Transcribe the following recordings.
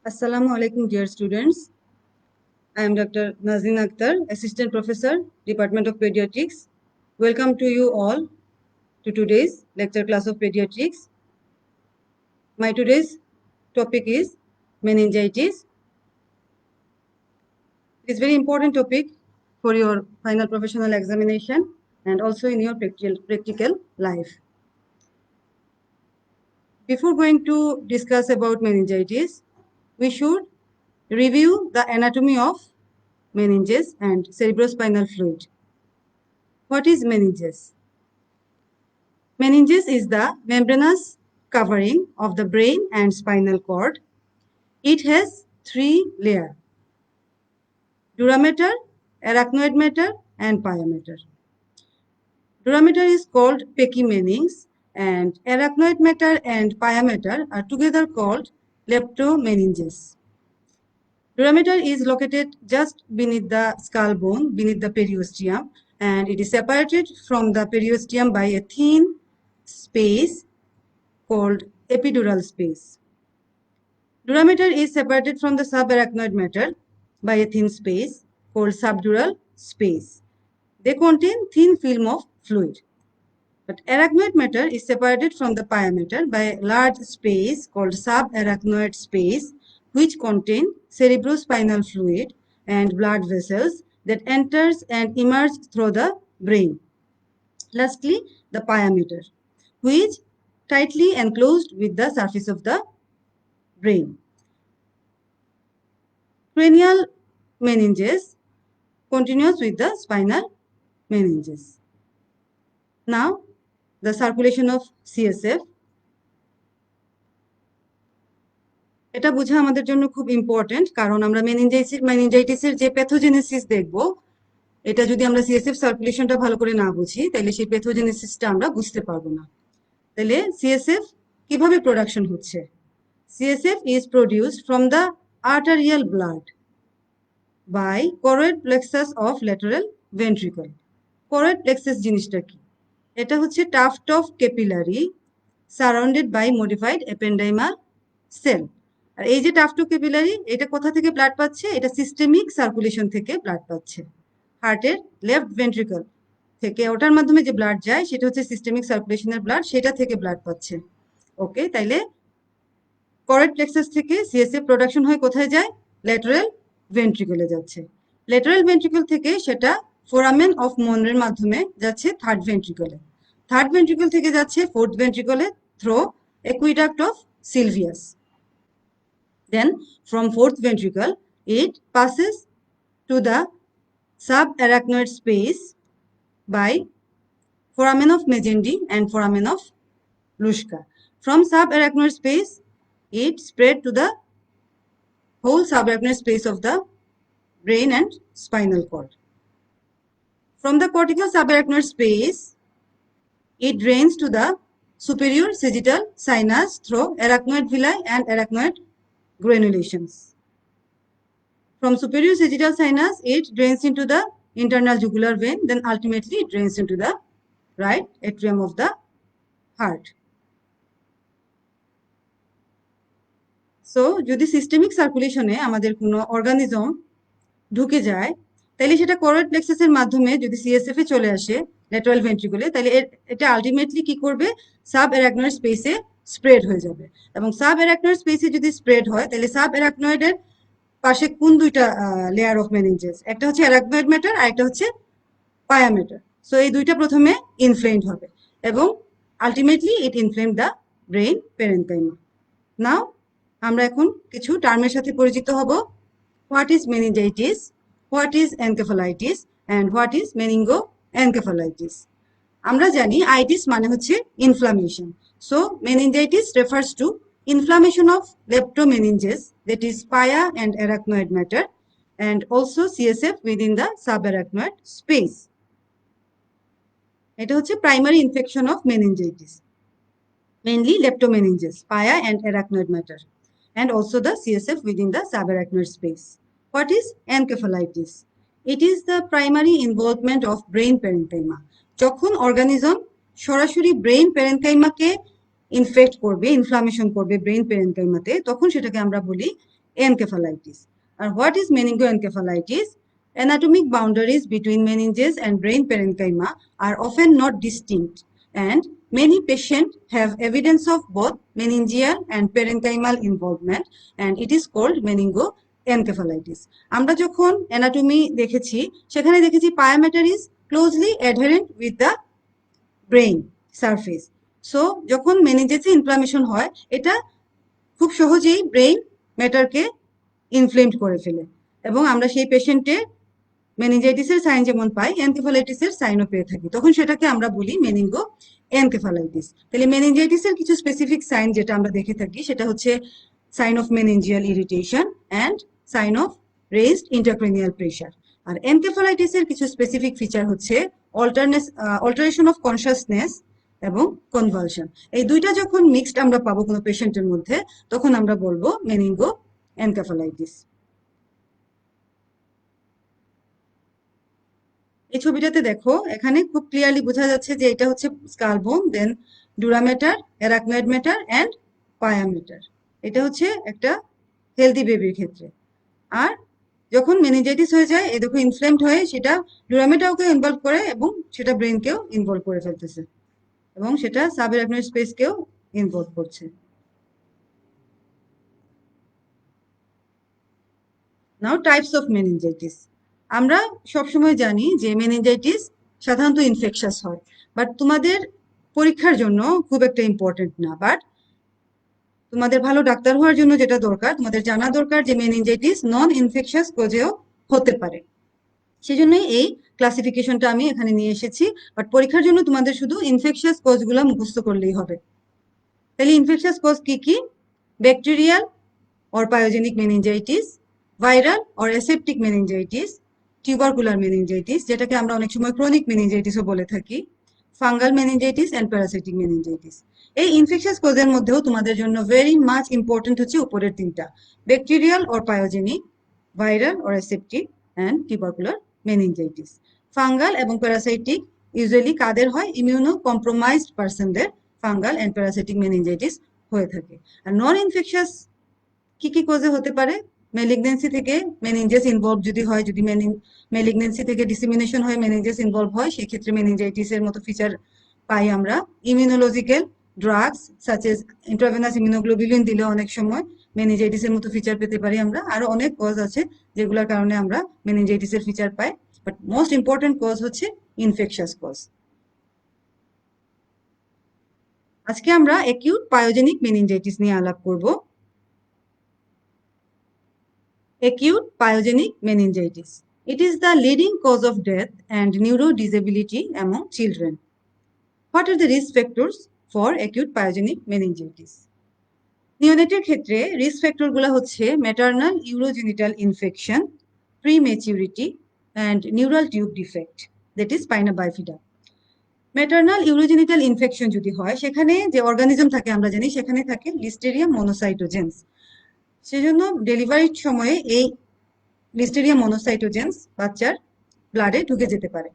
Assalamu alaikum, dear students. I am Dr. Nazrin Akhtar, Assistant Professor, Department of Pediatrics. Welcome to you all to today's lecture class of Pediatrics. My today's topic is meningitis. It is very important topic for your final professional examination and also in your practical life. Before going to discuss about meningitis, we should review the anatomy of meninges and cerebrospinal fluid. What is meninges? Meninges is the membranous covering of the brain and spinal cord. It has three layers: dura mater, arachnoid mater, and pia mater. Dura mater is called pachymenings, and arachnoid mater and pia mater are together called leptomeninges. Dura mater is located just beneath the skull bone, beneath the periosteum, and it is separated from the periosteum by a thin space called epidural space. Dura mater is separated from the subarachnoid mater by a thin space called subdural space. They contain thin film of fluid. But arachnoid mater is separated from the pia mater by a large space called subarachnoid space, which contain cerebrospinal fluid and blood vessels that enters and emerge through the brain. Lastly, the pia mater, which tightly enclosed with the surface of the brain. Cranial meninges continues with the spinal meninges. Now, the circulation of CSF. এটা বোঝা আমাদের জন্য খুব important, কারণ আমরা মেনিনজাইটিসের যে pathogenesis দেখব, এটা যদি আমরা সিএসএফ সার্কুলেশনটা ভালো করে না বুঝি, তাহলে সেই প্যাথোজেনেসিসটা আমরা বুঝতে পারবো না। তাহলে সিএসএফ কিভাবে প্রোডাকশন হচ্ছে? CSF is produced from the arterial blood by choroid plexus of lateral ventricle. Choroid plexus জিনিসটা কি? এটা হচ্ছে tuft of capillary surrounded by modified ependymal cell. আর এই যে tuft of capillary, এটা কোথা থেকে ব্লাড পাচ্ছে? এটা সিস্টেমিক সার্কুলেশন থেকে ব্লাড পাচ্ছে। হার্টের লেফট ভেন্ট্রিকল থেকে ওটার মাধ্যমে যে ব্লাড যায় সেটা হচ্ছে সিস্টেমিক সার্কুলেশনের ব্লাড, সেটা থেকে ব্লাড পাচ্ছে। ওকে, তাইলে choroid plexus থেকে সিএসএফ প্রোডাকশন হয় কোথায় যায়? ল্যাটারাল ভেন্ট্রিকলে যাচ্ছে। ল্যাটারাল ভেন্ট্রিকল থেকে সেটা ফোরামেন অফ মনরের মাধ্যমে যাচ্ছে থার্ড ভেন্ট্রিকলে। থার্ড ভেন্ট্রিকল থেকে যাচ্ছে ফোর্থ ভেন্ট্রিকলে through aqueduct of Sylvius. Then from fourth ventricle it passes to the subarachnoid space by foramen of Magendie and foramen of Luschka. From subarachnoid space it spread to the whole subarachnoid space of the brain and spinal cord. From the cortical subarachnoid space, it drains to the superior sagittal sinus through arachnoid villi and arachnoid granulations. From superior sagittal sinus, it drains into the internal jugular vein, then ultimately it drains into the right atrium of the heart. So যদি systemic সার্কুলেশনে আমাদের কোনো organism ঢুকে যায়, তাহলে সেটা choroid plexusের মাধ্যমে যদি CSF এ চলে আসে ল্যাটারাল ভেন্ট্রিকলে, তাহলে এটা আলটিমেটলি কি করবে? সাবঅ্যারাকনয়েড স্পেসে স্প্রেড হয়ে যাবে। এবং সাবঅ্যারাকনয়েড স্পেসে যদি স্প্রেড হয়, তাহলে সাবঅ্যারাকনয়েডের পাশে কোন দুইটা লেয়ার অফ মেনিনজেস? একটা হচ্ছে অ্যারাকনয়েড ম্যাটার আর একটা হচ্ছে পায়া ম্যাটার। সো এই দুইটা প্রথমে ইনফ্লেমড হবে এবং ultimately it inflame the brain parenchyma. Now আমরা এখন কিছু টার্মের সাথে পরিচিত হব। What is meningitis, what is encephalitis and what is meningoencephalitis. আমরা জানি আইটিস মানে হচ্ছে inflammation. So meningitis refers to inflammation of leptomeninges, that is pia and arachnoid matter, and also CSF within the subarachnoid space. এটা হচ্ছে primary infection of meningitis, mainly leptomeninges, pia and arachnoid matter, and also the CSF within the subarachnoid space. What is encephalitis? It is the primary involvement of brain parenchyma. যখন organism সরাসরি brain প্যারেনকাইমাকে in fact করবে, inflammation করবে brain প্যারেনকাইমাতে, তখন সেটাকে আমরা বলি encephalitis. And what is meningoencephalitis? Anatomic boundaries between meninges and brain parenchyma are often not distinct, and many patients have evidence of both meningeal and parenchymal involvement, and it is called meningoencephalitis. আমরা যখন anatomy দেখেছি সেখানে দেখেছি pyometer is closely adherent with the brain surface. So যখন মেনিনজেসে inflammation হয় এটা খুব সহজেই ব্রেইন ম্যাটারকে ইনফ্লেমড করে ফেলে, এবং আমরা সেই পেশেন্টের মেনিনজাইটিসের সাইন যেমন পাই এনকেফালাইটিসের সাইনও পেয়ে থাকি, তখন সেটাকে আমরা বলি মেনিঙ্গো এনকেফালাইটিস। তাহলে মেনিনজাইটিসের কিছু স্পেসিফিক সাইন যেটা আমরা দেখে থাকি সেটা হচ্ছে sign of meningeal irritation and sign of raised intracranial pressure. আর এনকেফালাইটিসের কিছু স্পেসিফিক ফিচার হচ্ছে অল্টারেশন অফ কনসাসনেস এবং কনভালশন। এই দুইটা যখন মিক্সড আমরা পাবো কোনো পেশেন্টের মধ্যে তখন আমরা বলবো মেনিঙ্গো এনকেফালাইটিস। এই ছবিটাতে দেখো এখানে খুব ক্লিয়ারলি বোঝা যাচ্ছে যে এটা হচ্ছে skull bone, then dura mater, arachnoid mater and pia mater. এটা হচ্ছে একটা হেলদি বেবির ক্ষেত্রে। আর যখন মেনিনজাইটিস হয়ে যায় এই দেখো ইনফ্লেমড হয়ে সেটা ডুরামেটাকে ইনভলভ করে এবং সেটা ব্রেনকেও ইনভলভ করে ফেলতেছে এবং সেটা সাব অ্যারাকনয়েড স্পেসকেও ইনভলভ করছে। নাও টাইপস অফ মেনিনজাইটিস। আমরা সবসময় জানি যে মেনিনজাইটিস সাধারণত ইনফেকশাস হয়, বাট তোমাদের পরীক্ষার জন্য খুব একটা ইম্পর্টেন্ট না, বাট তোমাদের ভালো ডাক্তার হওয়ার জন্য যেটা দরকার তোমাদের জানা দরকার যে মেনিনজাইটিস নন ইনফেকশাস কজেও হতে পারে। সেজন্যই এই ক্লাসিফিকেশনটা আমি এখানে নিয়ে এসেছি, বাট পরীক্ষার জন্য তোমাদের শুধু ইনফেকশাস কজগুলো মুখস্থ করলেই হবে। তাহলে ইনফেকশাস কজ কি কি? Bacterial or pyogenic meningitis, viral or aseptic meningitis, tubercular meningitis যেটাকে আমরা অনেক সময় ক্রনিক মেনিনজাইটিসও বলে থাকি, fungal meningitis and parasitic meningitis. এই ইনফেকশাস কোজের মধ্যেও তোমাদের জন্য ভেরি মাচ ইম্পর্টেন্ট হচ্ছে উপরের তিনটা, bacterial or pyogenic, viral or aseptic and tubercular meningitis. Fungal এবং প্যারাসাইটিক ইউজুয়ালি কাদের হয়? ইমিউনো কম্প্রোমাইজড পার্সনদের ফাঙ্গাল অ্যান্ড প্যারাসাইটিক মেনিনজাইটিস হয়ে থাকে। আর নন ইনফেকশাস কি কি কোজে হতে পারে? মেলিগনেন্সি থেকে মেনিনজেস ইনভলভ যদি হয়, যদি মেলিগনেন্সি থেকে ডিসেমিনেশন হয় মেনিনজেস ইনভলভ হয় সেক্ষেত্রে মেনিনজাইটিসের মতো ফিচার পাই আমরা। Immunological drugs such as intravenous immunoglobulin দিলে অনেক সময় মেনিনজাইটিসের মতো ফিচার পেতে পারি আমরা। আরো অনেক কজ আছে যেগুলোর কারণে আমরা মেনিনজাইটিসের ফিচার পাই, বাট মোস্ট ইম্পর্টেন্ট কজ হচ্ছে ইনফেকশাস কজ। আজকে আমরা অ্যাকিউট পায়োজেনিক মেনিনজাইটিস নিয়ে আলাপ করব। Acute pyogenic meningitis. It is the leading cause of death and neurodisability among children. What are the risk factors for acute pyogenic meningitis? নিওনেটের ক্ষেত্রে risk ফ্যাক্টরগুলো হচ্ছে maternal urogenital infection, prematurity and neural tube defect, that is spina bifida. Maternal urogenital infection যদি হয় সেখানে যে organism থাকে আমরা জানি সেখানে থাকে লিস্টেরিয়া মনোসাইটোজেন্স। সেজন্য ডেলিভারির সময়ে এই লিস্টেরিয়া মনোসাইটোজেন্স বাচ্চার ব্লাডে ঢুকে যেতে পারে।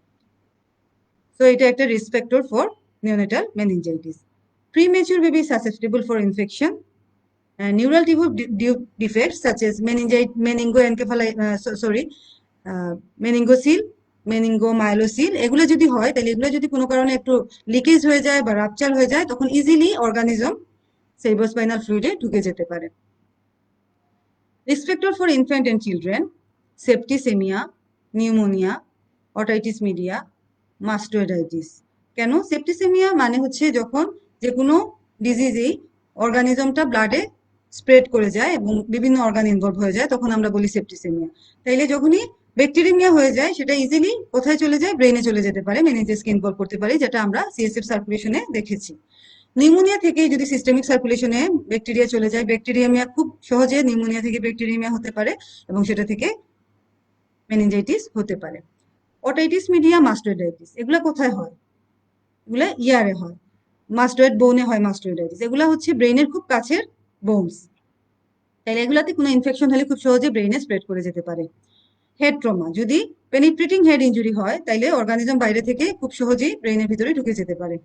সো এটা একটা risk factor for neonatal meningitis. Premature baby susceptible for infection, neural tube defects such as meningocele, meningomyelocele, এগুলো যদি হয় তাহলে এগুলো যদি কোনো কারণে একটু লিকেজ হয়ে যায় বা রাপচার হয়ে যায় তখন ইজিলি অর্গানিজম সেরিব্রোস্পাইনাল ফ্লুইডে ঢুকে যেতে পারে। Risk factor for infant and children: septicemia, pneumonia, otitis media, mastoiditis. কেন সেপ্টিসেমিয়া মানে হচ্ছে যখন যে কোনো ডিজিজেই অর্গানিজমটা ব্লাডে স্প্রেড করে যায় এবং বিভিন্ন অর্গান ইনভলভ হয়ে যায় তখন আমরা বলি সেপ্টিসেমিয়া। তাইলে যখনই ব্যাকটেরিমিয়া হয়ে যায় সেটা ইজিলি কোথায় চলে যায়? ব্রেনে চলে যেতে পারে, মেনিনজেসকে ইনভলভ করতে পারে, যেটা আমরা সিএসএফ সার্কুলেশনে দেখেছি। নিউমোনিয়া থেকে যদি সিস্টেমিক সার্কুলেশনে ব্যাকটেরিয়া চলে যায়, ব্যাকটেরিয়ামিয়া খুব সহজে নিউমোনিয়া থেকে ব্যাকটেরিয়ামিয়া হতে পারে এবং সেটা থেকে মেনিনজাইটিস হতে পারে। ওটাইটিস মিডিয়া, মাস্টোইডাইটিস, এগুলা কোথায় হয়? এগুলা ইয়ারে হয়, মাস্টোয়েড বোনে হয় মাস্টোইডাইটিস। এগুলা হচ্ছে ব্রেনের খুব কাছের বোনস, তাইলে এগুলাতে কোনো ইনফেকশন হলে খুব সহজে ব্রেনে স্প্রেড করে যেতে পারে। হেড ট্রমা, যদি পেনিট্রেটিং হেড ইনজুরি হয় তাইলে অর্গানিজম বাইরে থেকে খুব সহজেই ব্রেনের ভিতরে ঢুকে যেতে পারে।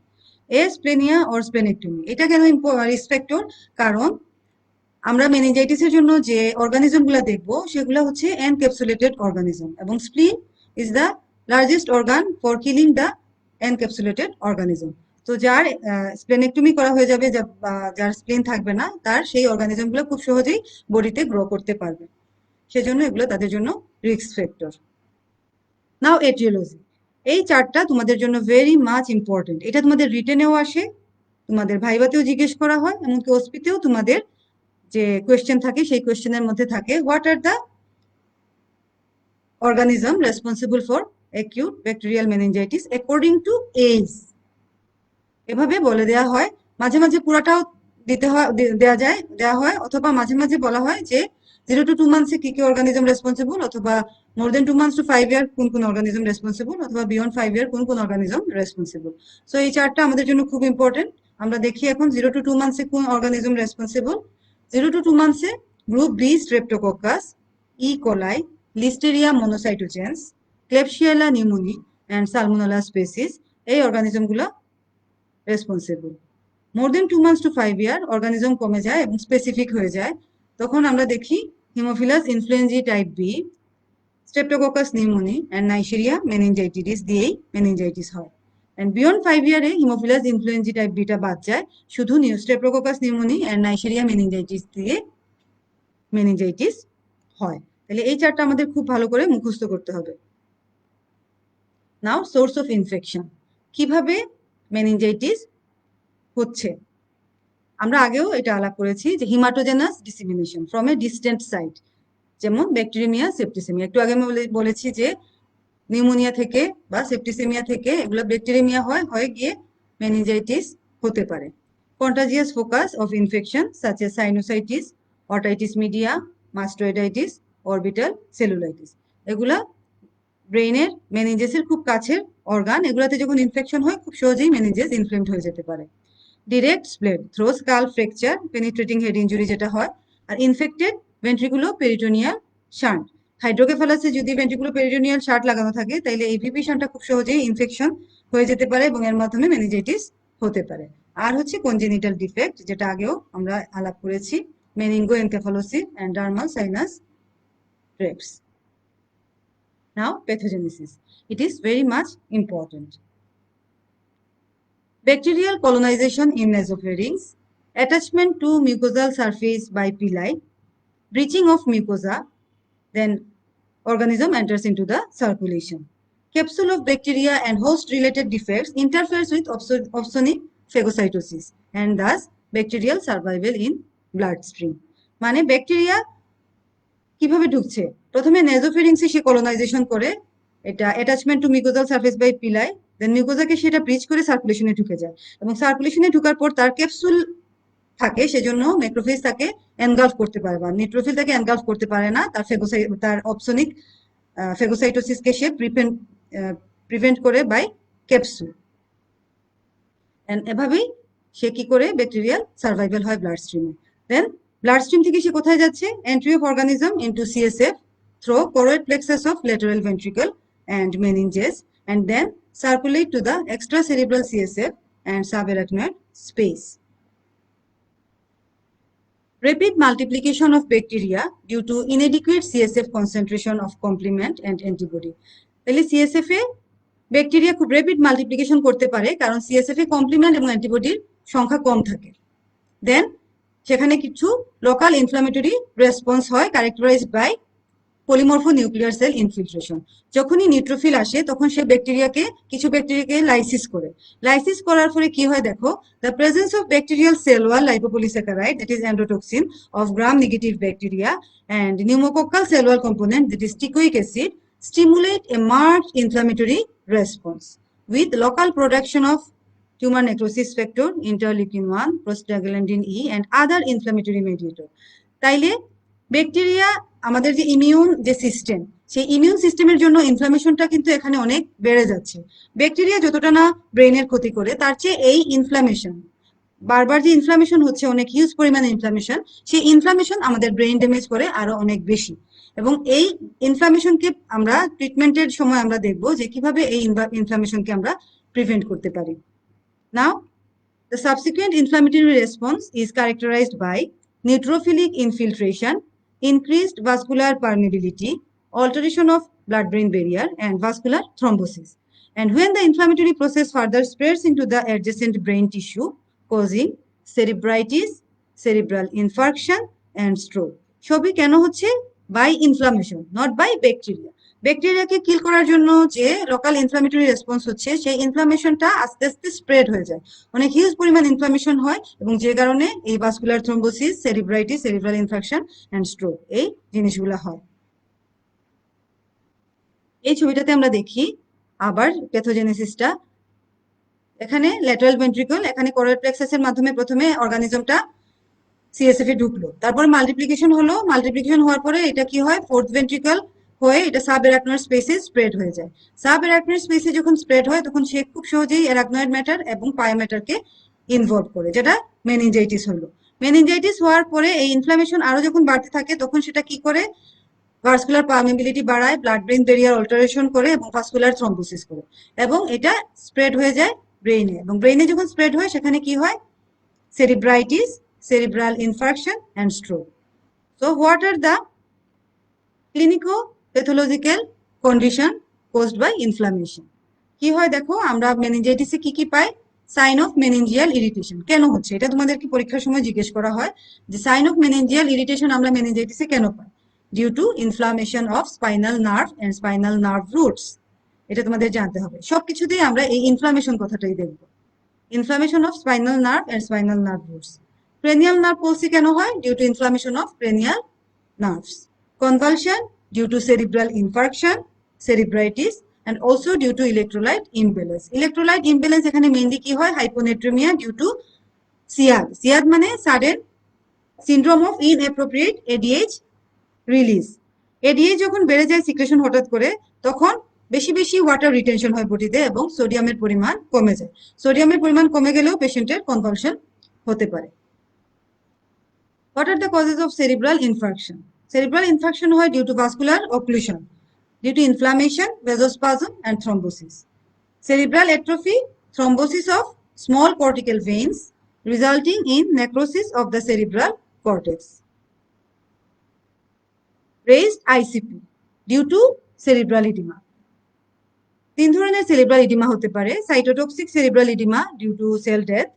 স্প্লেনিয়া অর স্প্লেনেক্টমি, এটা কেন রিস্ক ফ্যাক্টর? কারণ আমরা মেনিনজাইটিসের জন্য যে অর্গানিজমগুলো দেখব সেগুলো হচ্ছে এনক্যাপসুলেটেড অর্গানিজম, এবং স্প্লিন is the largest organ for killing the encapsulated organism. তো যার স্প্লেনেক্টমি করা হয়ে যাবে, যার স্প্লিন থাকবে না, তার সেই অর্গানিজমগুলো খুব সহজেই বডিতে গ্রো করতে পারবে, সেজন্য এগুলো তাদের জন্য রিস্ক ফ্যাক্টর। নাও এটিওলজি, এই চার্টটা তোমাদের জন্য ভেরি মাচ ইম্পর্টেন্ট। এটা তোমাদের রিটেনেও আসে, তোমাদের ভাইভাতেও জিজ্ঞেস করা হয়, এমনকি ওসপিতেও তোমাদের যে কোয়েশ্চেন থাকে সেই কোয়েশ্চেনের মধ্যে থাকে what are the organism responsible for acute bacterial meningitis according to age. এভাবে বলে দেওয়া হয়, মাঝে মাঝে পুরাটাও দেওয়া হয়, অথবা মাঝে মাঝে বলা হয় যে 0 to 2 months কি কি অর্গানিজম রেসপন্সিবল, অথবা more than 2 months to 5 year কোন কোন অর্গানিজম রেসপন্সিবল, অথবা বিয়ন্ড 5 year কোন কোন অর্গানিজম রেসপন্সিবল। সো এই চার্টটা আমাদের জন্য খুব ইম্পর্টেন্ট। আমরা দেখি এখন 0 to 2 months কোন organism responsible. 0 to 2 months group B streptococcus, E coli, listeria monocytogenes, klebsiella pneumoniae and salmonella species, এই অর্গানিজমগুলো responsible. More than 2 months to 5 year organism কমে যায় এবং স্পেসিফিক হয়ে যায়, তখন আমরা দেখি haemophilus influenzae type B, streptococcus pneumoniae and neisseria meningitis দিয়েই মেনিনজাইটিস হয়। অ্যান্ড বিয়ন্ড 5 ইয়ারে হিমোফিলাস ইনফ্লুয়েঞ্জি টাইপ বিটা বাদ যায়, শুধু streptococcus pneumoniae and neisseria meningitis দিয়ে মেনিনজাইটিস হয়। তাহলে এই চারটা আমাদের খুব ভালো করে মুখস্থ করতে হবে। নাও সোর্স অফ ইনফেকশন, কিভাবে মেনিনজাইটিস হচ্ছে। আমরা আগেও এটা আলাপ করেছি যে হিমাটোজেনাস dissemination from a distant site, যেমন ব্যাকটেরিমিয়া, সেপ্টিসেমিয়া। একটু আগে আমি বলেছি যে নিউমোনিয়া থেকে বা সেপ্টিসেমিয়া থেকে এগুলো ব্যাকটেরিমিয়া হয়ে গিয়ে মেনিনজাইটিস হতে পারে। Contagious focus of infection such a sinusitis, otitis media, mastoiditis, orbital cellulitis, এগুলা ব্রেইনের মেনিনজেসের খুব কাছের অর্গান, এগুলাতে যখন ইনফেকশন হয় খুব সহজেই মেনিনজেস ইনফ্লেমড হয়ে যেতে পারে। Direct spread through skull fracture, penetrating head injury যেটা হয়, আর ইনফেক্টেড ভেন্ট্রিকুলো পেরিটোনিয়াল শান্ট। হাইড্রোকেফালাসে যদি ভেন্ট্রিকুলো পেরিটোনিয়াল শান্ট লাগানো থাকে তাহলে এই ভিপি শান্টটা খুব সহজেই ইনফেকশন হয়ে যেতে পারে এবং এর মাধ্যমে মেনিনজাইটিস হতে পারে। আর হচ্ছে কনজেনিটাল ডিফেক্ট, যেটা আগেও আমরা আলাপ করেছি, meningoencephalocele and dermal sinus tracts. Now pathogenesis, it is very much important. Bacterial colonization in nasopharynx, attachment to mucosal surface by pili, breaching of mucosa, then organism enters into the circulation. Capsule of bacteria and host-related defects interferes with opsonic phagocytosis and thus bacterial survival in bloodstream. মানে bacteria কিভাবে ঢুকছে, প্রথমে নেজোফেরিংসে সে colonization করে, এটা attachment to mucosal surface by pili, then মিউকোজাকে সেটা ব্রিচ করে সার্কুলেশনে ঢুকে যায়, এবং সার্কুলেশনে ঢুকার পর তার ক্যাপসুল থাকে, সেজন্য ম্যাক্রোফেজ তাকে এনগালফ করতে পারে, বা নিউট্রোফিল তাকে এনগালফ করতে পারে না, তার অপসনিক ফেগোসাইটোসিসকে সে প্রিভেন্ট করে বাই ক্যাপসুল। এভাবেই সে কি করে ব্যাকটেরিয়াল সার্ভাইভাল হয় ব্লাড স্ট্রিমে। দেন ব্লাড স্ট্রিম থেকে সে কোথায় যাচ্ছে, entry of organism into CSF through choroid plexus of lateral ventricle and meninges, and then circulate to the extracerebral CSF and subarachnoid space. Rapid multiplication of bacteria due to inadequate CSF concentration of complement and antibody. তাহলে CSF এ bacteria খুব rapid multiplication করতে পারে কারণ CSF এ complement এবং অ্যান্টিবডির সংখ্যা কম থাকে। Then সেখানে কিছু লোকাল ইনফ্লামেটরি রেসপন্স হয় characterised by polymorphonuclear cell infiltration. যখনই নিউট্রোফিল আসে তখন সে কিছু ব্যাকটেরিয়াকে লাইসিস করার ফলে কি হয় দেখো, the presence of bacterial cell wall lipopolysaccharide that is endotoxin of gram negative bacteria and pneumococcal cell wall component that is টিকোইক acid stimulate a marked inflammatory response with local production of tumor necrosis factor, interleukin-1, prostaglandin E and other inflammatory mediator. তাইলে bacteria আমাদের যে immune যে system, সেই immune সিস্টেমের জন্য ইনফ্লামেশনটা কিন্তু এখানে অনেক বেড়ে যাচ্ছে। ব্যাকটেরিয়া যতটা না ব্রেনের ক্ষতি করে, তার চেয়ে এই ইনফ্লামেশন, বারবার যে ইনফ্লামেশন হচ্ছে, অনেক হিউজ পরিমাণে ইনফ্লামেশন, সেই ইনফ্লামেশন আমাদের ব্রেন ড্যামেজ করে আরো অনেক বেশি। এবং এই ইনফ্লামেশনকে আমরা ট্রিটমেন্টের সময় আমরা দেখব যে কিভাবে এই ইনফ্লামেশনকে আমরা প্রিভেন্ট করতে পারি। Now the subsequent inflammatory response is characterised by neutrophilic infiltration, increased vascular permeability, alteration of blood-brain barrier, and vascular thrombosis. And when the inflammatory process further spreads into the adjacent brain tissue, causing cerebritis, cerebral infarction, and stroke. সবই কেন হচ্ছে? By inflammation, not by bacteria. ব্যাকটেরিয়াকে kill করার জন্য যে local inflammatory response হচ্ছে, সেই ইনফ্লামেশনটা আস্তে আস্তে স্প্রেড হয়ে যায়, অনেক হিউজ পরিমাণ ইনফ্লামেশন হয়, এবং যে কারণে এই vascular thrombosis, cerebritis, cerebral infection and stroke এই জিনিসগুলো হয়। এই ছবিটাতে আমরা দেখি আবার প্যাথোজেনেসিসটা। এখানে ল্যাটারাল ভেন্ট্রিকল, এখানে কোরোইড প্লেক্সাসের মাধ্যমে প্রথমে অর্গানিজমটা সিএসএফ এ ঢুকলো, তারপরে মাল্টিপ্লিকেশন হলো, মাল্টিপ্লিকেশন হওয়ার পরে এটা কি হয়, ফোর্থ ভেন্ট্রিকল হয়ে এটা সাব অ্যারাকনয়েড স্পেসে স্প্রেড হয়ে যায়। সাব অ্যারাকনয়েড স্পেসে যখন স্প্রেড হয় তখন সে খুব সহজেই অ্যারাকনয়েড ম্যাটার এবং পায়োম্যাটারকে ইনভলভ করে, যেটা মেনিনজাইটিস হলো। মেনিনজাইটিস হওয়ার পরে এই ইনফ্লামেশন আরো যখন বাড়তে থাকে তখন সেটা কি করে, ভাস্কুলার পারমিবিলিটি বাড়ায়, ব্লাড ব্রেন ব্যারিয়ার অল্টারেশন করে এবং ভাস্কুলার থ্রম্বোসিস করে, এবং এটা স্প্রেড হয়ে যায় ব্রেইনে, এবং ব্রেইনে যখন স্প্রেড হয় সেখানে কি হয়, cerebritis, cerebral infarction, and stroke. So, what are the clinico-pathological condition caused by inflammation? কি হয় দেখো, আমরা মেনিনজাইটিসে কি পাই, সাইন অফ মেনিনজিয়াল ইরিটেশন। কেন হচ্ছে এটা তোমাদেরকে পরীক্ষার সময় জিজ্ঞেস করা হয় যে সাইন অফ মেনিনজিয়াল ইরিটেশন আমরা মেনিনজাইটিসে কেন পাই? Due to inflammation of spinal nerve and spinal nerve roots. এটা তোমাদের জানতে হবে। সবকিছুতেই আমরা এই ইনফ্লামেশন কথাটাই দেখব। Inflammation of spinal nerve and spinal nerve roots. Cranial nerve palsy কেন হয়? Due to inflammation of cranial nerves. Convulsion due to cerebral infarction, cerebritis, and also due to electrolyte imbalance. Electrolyte imbalance এখানে mainly কি হয়, hyponatraemia due to SIADH. SIADH মানে sudden syndrome of inappropriate ADH release. ADH যখন বেড়ে যায় secretion হঠাৎ করে, তখন বেশি বেশি ওয়াটার রিটেনশন হয় বডিতে এবং সোডিয়ামের পরিমাণ কমে যায়। সোডিয়ামের পরিমাণ কমে গেলেও পেশেন্টের কনভালশন হতে পারে। What are the causes of cerebral infarction? Cerebral infarction হয় due to vascular occlusion, due to inflammation, vasospasm, and thrombosis. Cerebral atrophy, thrombosis of small cortical veins, resulting in necrosis of the cerebral cortex. Raised ICP, due to cerebral edema. তিন ধরনের cerebral oedema হতে পারে: cytotoxic cerebral oedema due to cell death,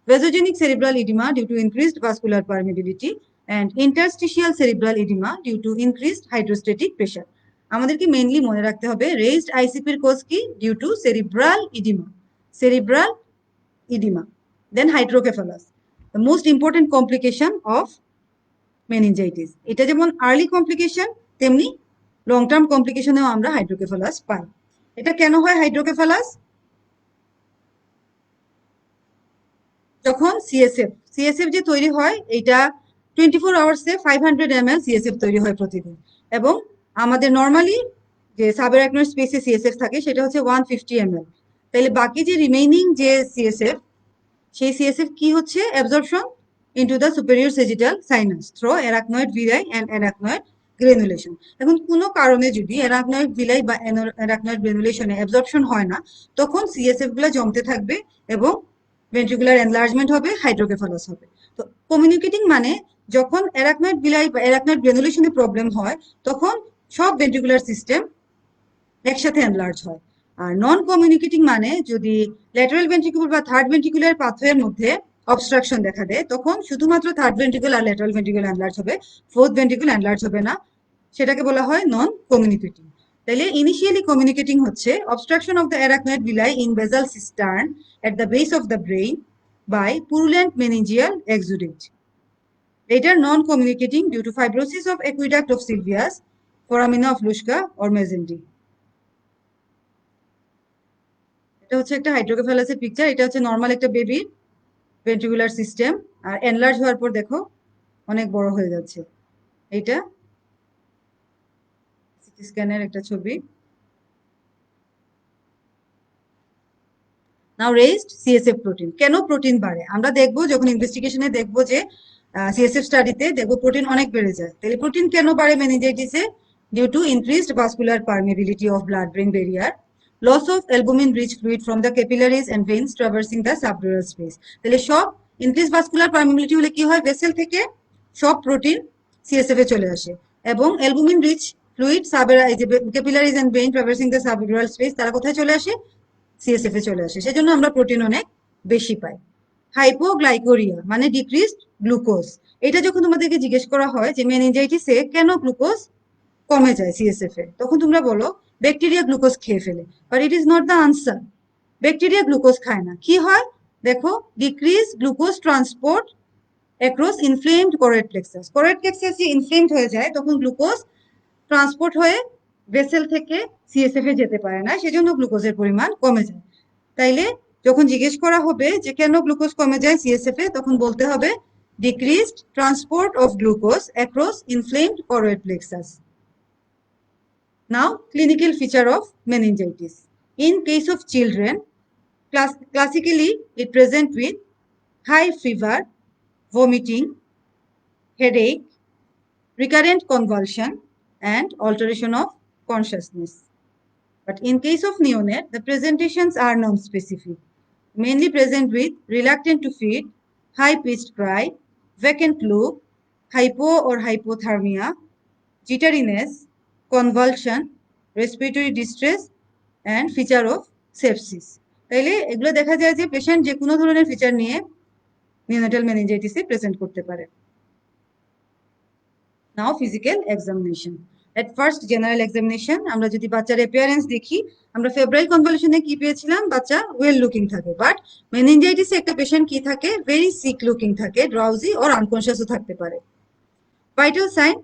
vasogenic cerebral edema due to increased vascular permeability, and interstitial cerebral edema due to increased hydrostatic pressure. আমাদেরকে mainly মনে রাখতে হবে raised আইসিপির cause কি, due to cerebral oedema, cerebral oedema, then hydrocephalus, the most important complication of meningitis. এটা যেমন early complication, তেমনি long term কমপ্লিকেশনেও আমরা হাইড্রোকেফালাস পাই। এটা কেন হয় হাইড্রোকেফালাস? যখন সিএসএফ যে তৈরি হয়, এটা 24 আওয়ার্সে 500 ml সিএসএফ তৈরি হয় প্রতিদিন, এবং আমাদের নর্মালি যে সাবঅ্যারাকনয়েড স্পেসে সিএসএফ থাকে সেটা হচ্ছে 150 ml। তাহলে বাকি যে রিমেইনিং যে সিএসএফ, সেই সিএসএফ কি হচ্ছে, absorption into the superior sagittal sinus through arachnoid villi and arachnoid granulation. এখন কোনো কারণে যদি অ্যারাকনয়েড ভিলাই বা অ্যারাকনয়েড গ্রেনুলেশনে অ্যাবজর্পশন হয় না, তখন সিএসএফ গুলো জমতে থাকবে এবং ভেন্ট্রিকুলার এনলার্জমেন্ট হবে, হাইড্রোকেফালাস হবে। তো কমিউনিকেটিং মানে যখন অ্যারাকনয়েড ভিলাই বা অ্যারাকনয়েড গ্রেনুলেশনে প্রবলেম হয়, তখন সব ভেন্ট্রিকুলার সিস্টেম একসাথে এনলার্জ হয়। আর নন কমিউনিকেটিং মানে যদি ল্যাটারাল ভেন্ট্রিকুলার বা থার্ড ভেন্ট্রিকুলার পাথওয়ের মধ্যে অবস্ট্রাকশন দেখা দেয়, তখন শুধুমাত্র থার্ড ভেন্ট্রিকুল আর ল্যাটারাল ভেন্ট্রিকুল এনলার্জ হবে, ফোর্থ ভেন্ট্রিকুল এনলার্জ হবে না, সেটাকে বলা হয় নন কমিউনিকেটিং। তাহলে ইনিশিয়ালি কমিউনিকেটিং হচ্ছে obstruction of the arachnoid villi in basal cistern at the base of the brain by purulent meningeal exudate. Later non-communicating due to fibrosis of aqueduct of Sylvius, foramina of Luschka or Mezendy. এটা হচ্ছে একটা হাইড্রোকেফালাসের picture. এটা হচ্ছে normal একটা বেবির ventricular system, আর enlarge হওয়ার পর দেখো অনেক বড় হয়ে যাচ্ছে। এটা সিটি স্ক্যানের একটা ছবি। নাও রেজড সিএসএফ প্রোটিন। কেন প্রোটিন বাড়ে আমরা দেখবো, যখন ইনভেস্টিগেশনে দেখবো যে সিএসএফ স্টাডিতে দেখবো প্রোটিন অনেক বেড়ে যায়। তাহলে প্রোটিন কেন বাড়ে মেনিনজাইটিসে? Due to increased vascular permeability of blood brain barrier, loss of albumin rich fluid from the capillaries and veins traversing the subdural space. তাহলে সব ইনক্রিজ ভাস্কুলার পারমিবিলিটি হলে কি হয়, ভেসেল থেকে সব প্রোটিন সিএসএফ এ চলে আসে এবং অ্যালবুমিন রিচ ফ্লুইড এই যে capillaries and vein traversing the subdural space তারা কোথায় চলে আসে? সিএসএফ এ চলে আসে। সেজন্য আমরা প্রোটিন অনেক বেশি পাই। হাইপোগ্লাইকোরিয়া মানে ডিক্রিজড গ্লুকোজ। এটা যখন তোমাদেরকে জিজ্ঞেস করা হয় যে মেনিনজাইটিসে কেন গ্লুকোজ কমে যায় সিএসএফ এ, তখন তোমরা বলো ব্যাকটেরিয়া গ্লুকোজ খেয়ে ফেলে। But it is not the answer. Bacteria glucose খায় না। কি হয় দেখো, decrease glucose transport across inflamed choroid plexus. Choroid plexus যে ইনফ্লেমড হয়ে যায় তখন গ্লুকোজ ট্রান্সপোর্ট হয়ে ভেসেল থেকে সিএসএফ এ যেতে পারে না, সেজন্য গ্লুকোজের পরিমাণ কমে যায়। তাইলে যখন জিজ্ঞেস করা হবে যে কেন গ্লুকোজ কমে যায় সিএসএফ এ, তখন বলতে হবে decreased transport of glucose across inflamed choroid plexus. Now, clinical feature of meningitis. In case of children, classically it present with high fever, vomiting, headache, recurrent convulsion, and alteration of consciousness. But in case of neonate, the presentations are non-specific, mainly present with reluctant to feed, high-pitched cry, vacant look, hypo or hypothermia, jitteriness, convulsion, respiratory distress, and feature of sepsis. তাইলে এগুলো দেখা যায় যে patient যে কোনো ধরনের feature নিয়ে neonatal মেনিনজাইটিসে present করতে পারে। Now physical examination. At first general examination, আমরা যদি বাচ্চার অ্যাপিয়ারেন্স দেখি, আমরা ফেব্রাইল কনভলিউশনে কি পেয়েছিলাম? বাচ্চা ওয়েল লুকিং থাকে। বাট মেনিনজাইটিসে একটা পেশেন্ট কি থাকে? ভেরি সিক লুকিং থাকে, ড্রাউজি অর আনকনশিয়াসও থাকতে পারে। ভাইটাল সাইন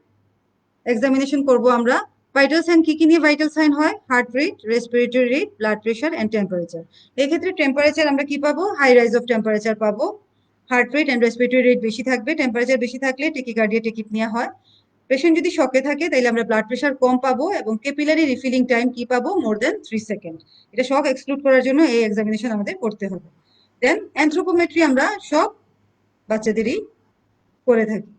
এক্সামিনেশন করব আমরা। ভাইটাল সাইন কি কি নিয়ে ভাইটাল সাইন হয়? Heart rate, respiratory rate, blood pressure and temperature. এক্ষেত্রে টেম্পারেচার আমরা কি পাবো? হাই রাইজ অফ টেম্পারেচার পাবো। Heart rate and respiratory rate বেশি থাকবে। টেম্পারেচার বেশি থাকলে টেকিকার্ডিয়া টেকিপনিয়া হয়। পেশেন্ট যদি শকে থাকে তাহলে আমরা ব্লাড প্রেশার কম পাবো এবং ক্যাপিলারি রিফিলিং টাইম কি পাবো? মোর দেন 3 সেকেন্ড। এটা শক এক্সক্লুড করার জন্য এই এক্সামিনেশন আমাদের করতে হবে। দেন অ্যানথ্রোপোমেট্রি আমরা সব বাচ্চাদেরই করে থাকি।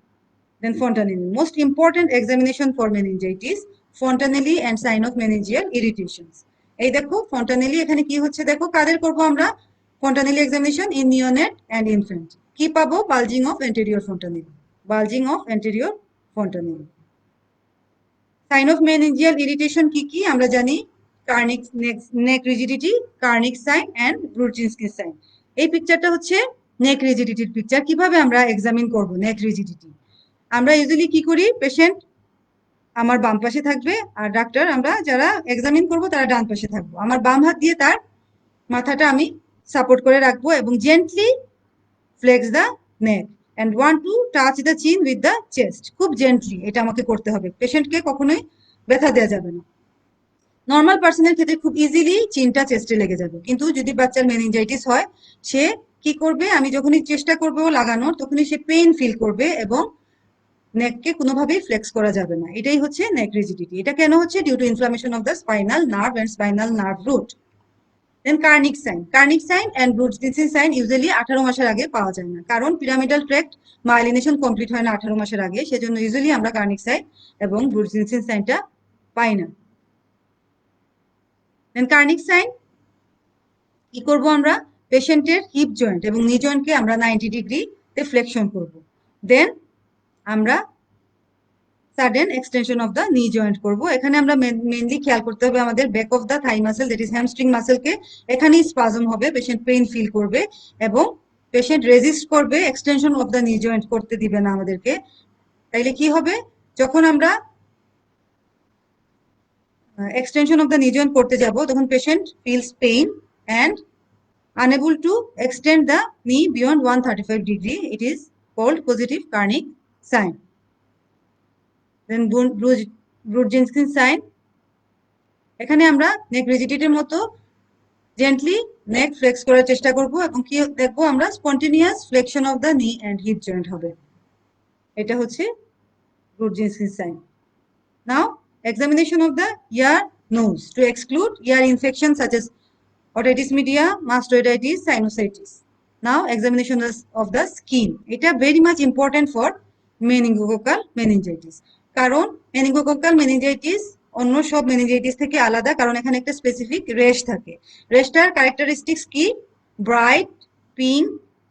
Then Fontanelli, most important examination for meningitis, Fontanelli and sign of meningeal irritations. এই দেখো Fontanelli এখানে কি হচ্ছে দেখো, কাদের করব আমরা Fontanelli examination? in neonate and infant. কি পাবো? bulging of anterior fontanelle, bulging of anterior fontanelle. Sign of meningeal irritation কি কি আমরা জানি? Kernig neck rigidity, Kernig sign and Brudzinski sign. এই পিকচারটা হচ্ছে নেক রিজিডিটির পিকচার। কিভাবে আমরা এক্সামিন করব নেক রিজিডিটি? আমরা ইউজুয়ালি কি করি, পেশেন্ট আমার বাম পাশে থাকবে আর ডাক্তার আমরা যারা এক্সামিন করব তারা ডান পাশে থাকবো। আমার বাম হাত দিয়ে তার মাথাটা আমি সাপোর্ট করে রাখবো এবং gently flex the neck and want to touch the chin with the chest. খুব জেন্টলি এটা আমাকে করতে হবে, পেশেন্টকে কখনোই ব্যথা দেওয়া যাবে না। নর্মাল পার্সনের ক্ষেত্রে খুব ইজিলি চিনটা চেস্টে লেগে যাবে, কিন্তু যদি বাচ্চার মেনিনজাইটিস হয় সে কি করবে? আমি যখনই চেষ্টা করবো লাগানোর তখনই সে পেইন ফিল করবে এবং নেককে কোনোভাবেই ফ্লেক্স করা যাবে না। এটাই হচ্ছে নেক রিজিডিটি। এটা কেন হচ্ছে? Due to inflammation of the spinal nerve and spinal nerve root. Then Kernig sign, Kernig sign and Brudzinski sign usually 18 মাসের আগে পাওয়া যায় না, কারণ পিরামিডাল ট্র্যাক্ট মাইলিনেশন কমপ্লিট হয় না 18 মাসের আগে। সেজন্য ইউজুয়ালি আমরা কার্নিক সাইন এবং ব্রুডজিনস্কি সাইনটা পাই না। দেন কার্নিক সাইন কি করব আমরা? পেশেন্টের হিপ জয়েন্ট এবং নি জয়েন্টকে আমরা 90 ডিগ্রিতে ফ্লেকশন করব। দেন আমরা sudden extension of the knee joint করব। এখানে আমরা মেইনলি খেয়াল করতে হবে আমাদের back of the thigh muscle, that is hamstring মাসেলকে এখানেই স্পাজম হবে, পেশেন্ট পেইন ফিল করবে এবং পেশেন্ট রেজিস্ট করবে, extension of the knee joint করতে দিবে না আমাদেরকে। তাইলে কি হবে? যখন আমরা extension of the knee joint করতে যাব তখন patient feels pain and unable to extend the knee beyond 135 degree. It is called positive carnic sign. Then Brudzinski sign, এখানে আমরা নেক রিজিডিটির মতো জেন্টলি নেক ফ্লেক্স করার চেষ্টা করব এবং কি দেখবো আমরা? Spontaneous flexion of the knee and hip joint হবে। এটা হচ্ছে Brudzinski sign. Now examination of the ear nose to exclude ear infections such as otitis media, mastoiditis, sinusitis. Now examination of the skin. এটা very much important for meningococcal meningitis. কারণ meningococcal meningitis অন্য সব meningitis থেকে আলাদা, কারণ এখানে একটা specific rash থাকে। রেশটার ক্যারেক্টারিস্টিক্স কি? Bright, pink,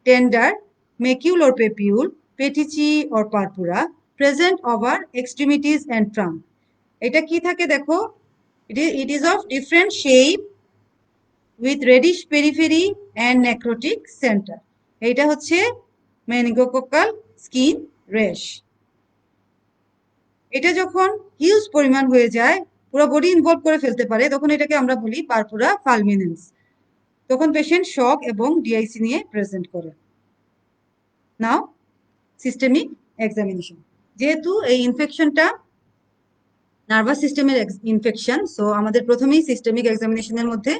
tender, macule or papule, petechiae or purpura present over extremities and trunk. এটা কি থাকে দেখো, it is of different shape with reddish periphery and necrotic center. এটা হচ্ছে মেনিঙ্গোকোকাল স্কিন রেশ। এটা যখন হিউজ পরিমাণ হয়ে যায়, পুরো বডি ইনভলভ করে ফেলতে পারে, তখন এটাকে আমরা বলি পারপুরা ফালমিনেন্স। তখন পেশেন্ট শক এবং ডিআইসি নিয়ে প্রেজেন্ট করে। নাও সিস্টেমিক এক্সামিনেশন। যেহেতু এই ইনফেকশনটা নার্ভাস সিস্টেমের ইনফেকশন, সো আমাদের প্রথমেই সিস্টেমিক এক্সামিনেশনের মধ্যে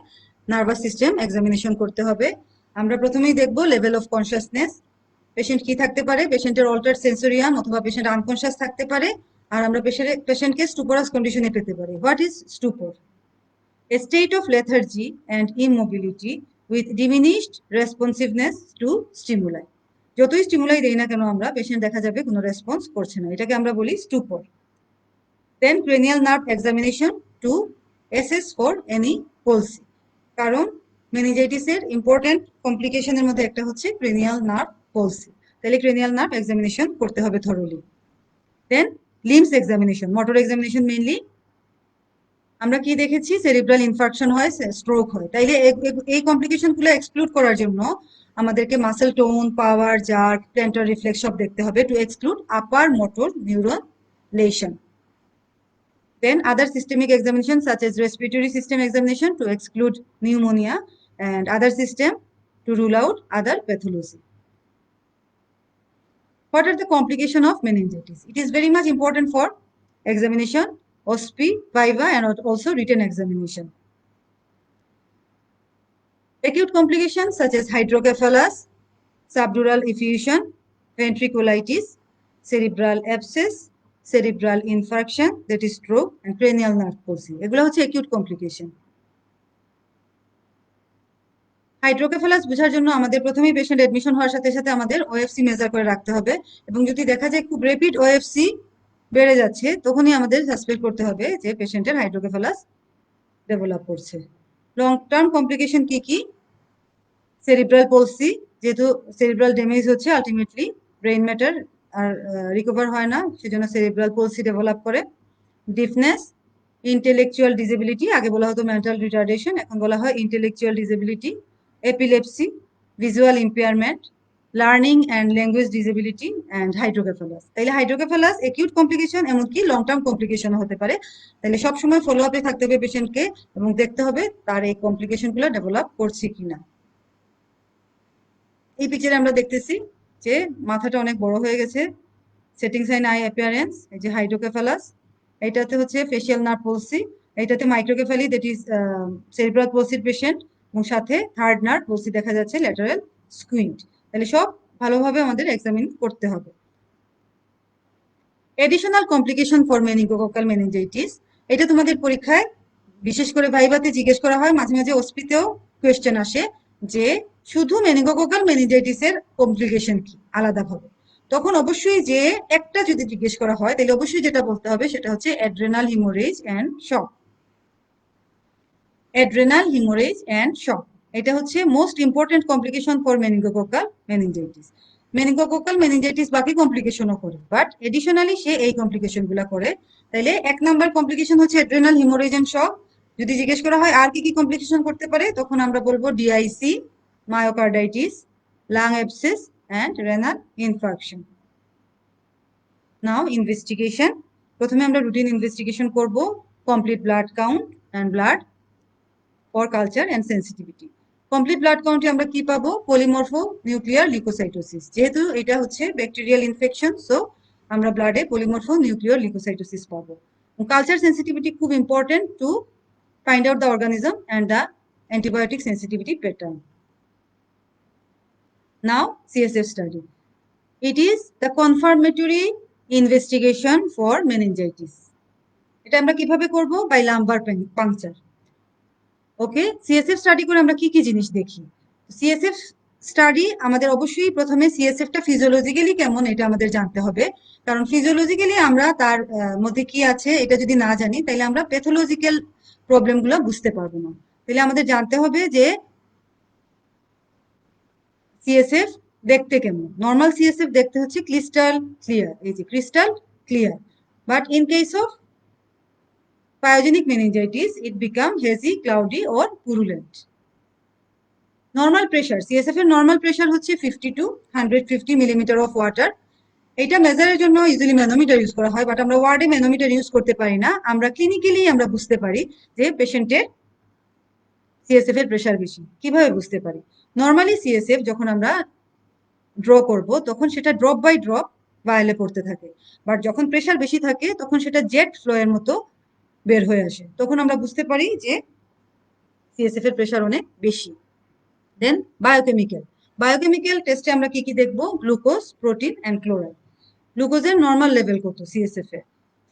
নার্ভাস সিস্টেম এক্সামিনেশন করতে হবে। আমরা প্রথমেই দেখব লেভেল অফ কনসিয়াসনেস। পেশেন্ট কি থাকতে পারে, পেশেন্টের অল্টার্ড সেন্সোরিয়াম অথবা পেশেন্ট আনকনসিয়াস থাকতে পারে, আর আমরা পেশেন্টকে স্টুপোরাস কন্ডিশনে পেতে পারি। What is stupor? A state of lethargy and immobility with diminished responsiveness to stimuli. যতই স্টিমুলাই দেই না কেন আমরা, পেশেন্ট দেখা যাবে কোনো রেসপন্স করছে না, এটাকে আমরা বলি stupor. Then cranial nerve examination to assess for any palsy, কারণ মেনিঞ্জাইটিসের ইম্পর্টেন্ট কমপ্লিকেশনের মধ্যে একটা হচ্ছে ক্রেনিয়াল নার্ভ পলসি, তাহলে ক্রেনিয়াল নার্ভ এক্সামিনেশন করতে হবে thoroughly. Then limbs examination, motor examination mainly. আমরা কি দেখেছি, সেরিব্রাল ইনফার্কশন হয়, স্ট্রোক হয়, তাইলে এই কমপ্লিকেশনগুলো এক্সক্লুড করার জন্য আমাদেরকে মাসেল টোন, পাওয়ার, জার্ক, প্ল্যান্টার রিফ্লেক্স সব দেখতে হবে two exclude upper motor neuron lesson. Then other systemic examination such as respiratory system examination to exclude pneumonia and other system to rule out other pathology. What are the complications of meningitis? It is very much important for examination, OSP, viva and also written examination. Acute complications such as hydrocephalus, subdural effusion, ventriculitis, cerebral abscess, cerebral infarction, that is stroke, and cranial nerve palsy. এগুলো হচ্ছে acute complication. Hydrocephalus বোঝার জন্য আমাদের প্রথমেই patient admission হওয়ার সাথে সাথে আমাদের ওএফসি মেজার করে রাখতে হবে, এবং যদি দেখা যায় খুব র্যাপিড ওএফসি বেড়ে যাচ্ছে, তখনই আমাদের সাসপেক্ট করতে হবে যে পেশেন্টের হাইড্রোকেফালাস ডেভেলপ করছে। লং টার্ম কমপ্লিকেশন কি কি? সেরিব্রাল পলসি, যেহেতু সেরিব্রাল ড্যামেজ হচ্ছে, আলটিমেটলি ব্রেইন ম্যাটার আর রিকভার হয় না, সেজন্য সেরিব্রাল পলসি ডেভেলপ করে। ডিফনেস, ইন্টেলেকচুয়াল ডিসেবিলিটি, আগে বলা হতো মেন্টাল রিটার্ডেশন, এখন বলা হয় intellectual disability. Epilepsy, visual impairment, learning and language disability and hydrocephalus. তাইলে হাইড্রোকেফালাস একিউট কমপ্লিকেশন, এমনকি লং টার্ম কমপ্লিকেশন হতে পারে। তাহলে সবসময় ফলো আপে থাকতে হবে পেশেন্টকে এবং দেখতে হবে তার এই কমপ্লিকেশনগুলো ডেভেলপ করছে কিনা। এই পিকচারে আমরা দেখতেছি যে মাথাটা অনেক বড় হয়ে গেছে, সেটিং সাইন আই অ্যাপিয়ারেন্স, এই যে হাইড্রোকেফালাস। এইটাতে হচ্ছে ফেশিয়াল নার্ভ পলসি, এইটাতে মাইক্রোকেফালি, দ্যাট ইজ সেরিব্রাল পলসির পেশেন্ট, এবং সাথে থার্ড নার্ভ পলসি দেখা যাচ্ছে, ল্যাটারাল স্কুইন্ট। তাহলে সব ভালোভাবে আমাদের এক্সামিন করতে হবে। Additional complication for meningococcal meningitis, এটা তোমাদের পরীক্ষায় বিশেষ করে ভাইভাতে জিজ্ঞেস করা হয়, মাঝে মাঝে ওসপিতেও কোয়েশ্চেন আসে যে শুধু মেনিঙ্গোকোকাল মেনিঞ্জাইটিসের কমপ্লিকেশন কি আলাদাভাবে। তখন অবশ্যই যে একটা যদি জিজ্ঞেস করা হয়, তাহলে অবশ্যই যেটা বলতে হবে সেটা হচ্ছে adrenal haemorrhage and shock. Adrenal haemorrhage and shock, এটা হচ্ছে most important complication for meningococcal meningitis. Meningococcal meningitis বাকি কমপ্লিকেশনও করে, বাট এডিশনালি সে এই কমপ্লিকেশন গুলা করে। তাইলে 1 নাম্বার কমপ্লিকেশন হচ্ছে অ্যাড্রেনাল হিমোরেজ এন্ড শক। যদি জিজ্ঞেস করা হয় আর কি কি কমপ্লিকেশন করতে পারে, তখন আমরা বলবো DIC, myocarditis, lung abscess and renal infarction. Now investigation. প্রথমে আমরা রুটিন ইনভেস্টিগেশন করব, complete blood count and blood for culture and sensitivity. Complete blood কাউন্টে আমরা কি পাবো? Polymorphonuclear leucocytosis. যেহেতু এটা হচ্ছে ব্যাকটেরিয়াল ইনফেকশন, সো আমরা ব্লাডে পলিমরফো নিউক্লিয়ার লিউকোসাইটোসিস পাবো। কালচার সেন্সিটিভিটি খুব important to find out the organism and the antibiotic sensitivity pattern. Now, CSF study. It is the confirmatory investigation for meningitis. এটা আমরা কিভাবে করব? By lumbar puncture. Okay, CSF study করে আমরা কি কি জিনিস দেখি? সিএসএফ স্টাডি আমাদের অবশ্যই প্রথমে সিএসএফটা ফিজিওলজিক্যালি কেমন এটা আমাদের জানতে হবে, কারণ ফিজিওলজিক্যালি আমরা তার মধ্যে কি আছে এটা যদি না জানি, তাহলে আমরা প্যাথোলজিক্যাল প্রবলেমগুলো বুঝতে পারবো না। তাহলে আমাদের জানতে হবে যে সিএসএফ দেখতে কেমন? নর্মাল সিএসএফ দেখতে হচ্ছে ক্রিস্টাল ক্লিয়ার, এই যে crystal clear, but in case of pyogenic meningitis it become hazy, cloudy or purulent. Normal pressure, CSF এর নর্মাল প্রেশার হচ্ছে 50 to 150 মিলিমিটার অফ ওয়াটার। এটা মেজারের জন্য ইউজুয়ালি ম্যানোমিটার ইউজ করা হয়, বাট আমরা ওয়ার্ডে ম্যানোমিটার ইউজ করতে পারি না। আমরা ক্লিনিক্যালি আমরা বুঝতে পারি যে পেশেন্টের সিএসএফ এর প্রেশার বেশি। কিভাবে বুঝতে পারি? নর্মালি সিএসএফ যখন আমরা ড্র করব তখন সেটা ড্রপ বাই ড্রপ ভায়ালে পড়তে থাকে, বাট যখন প্রেশার বেশি থাকে তখন সেটা জেট ফ্লো এর মতো বের হয়ে আসে, তখন আমরা বুঝতে পারি যে সিএসএফ এর প্রেশার অনেক বেশি। দেন বায়োকেমিক্যাল, বায়োকেমিক্যাল টেস্টে আমরা কি কি দেখব? Glucose, protein and chloride. গ্লুকোজের নর্মাল লেভেল কত সিএসএফ এ?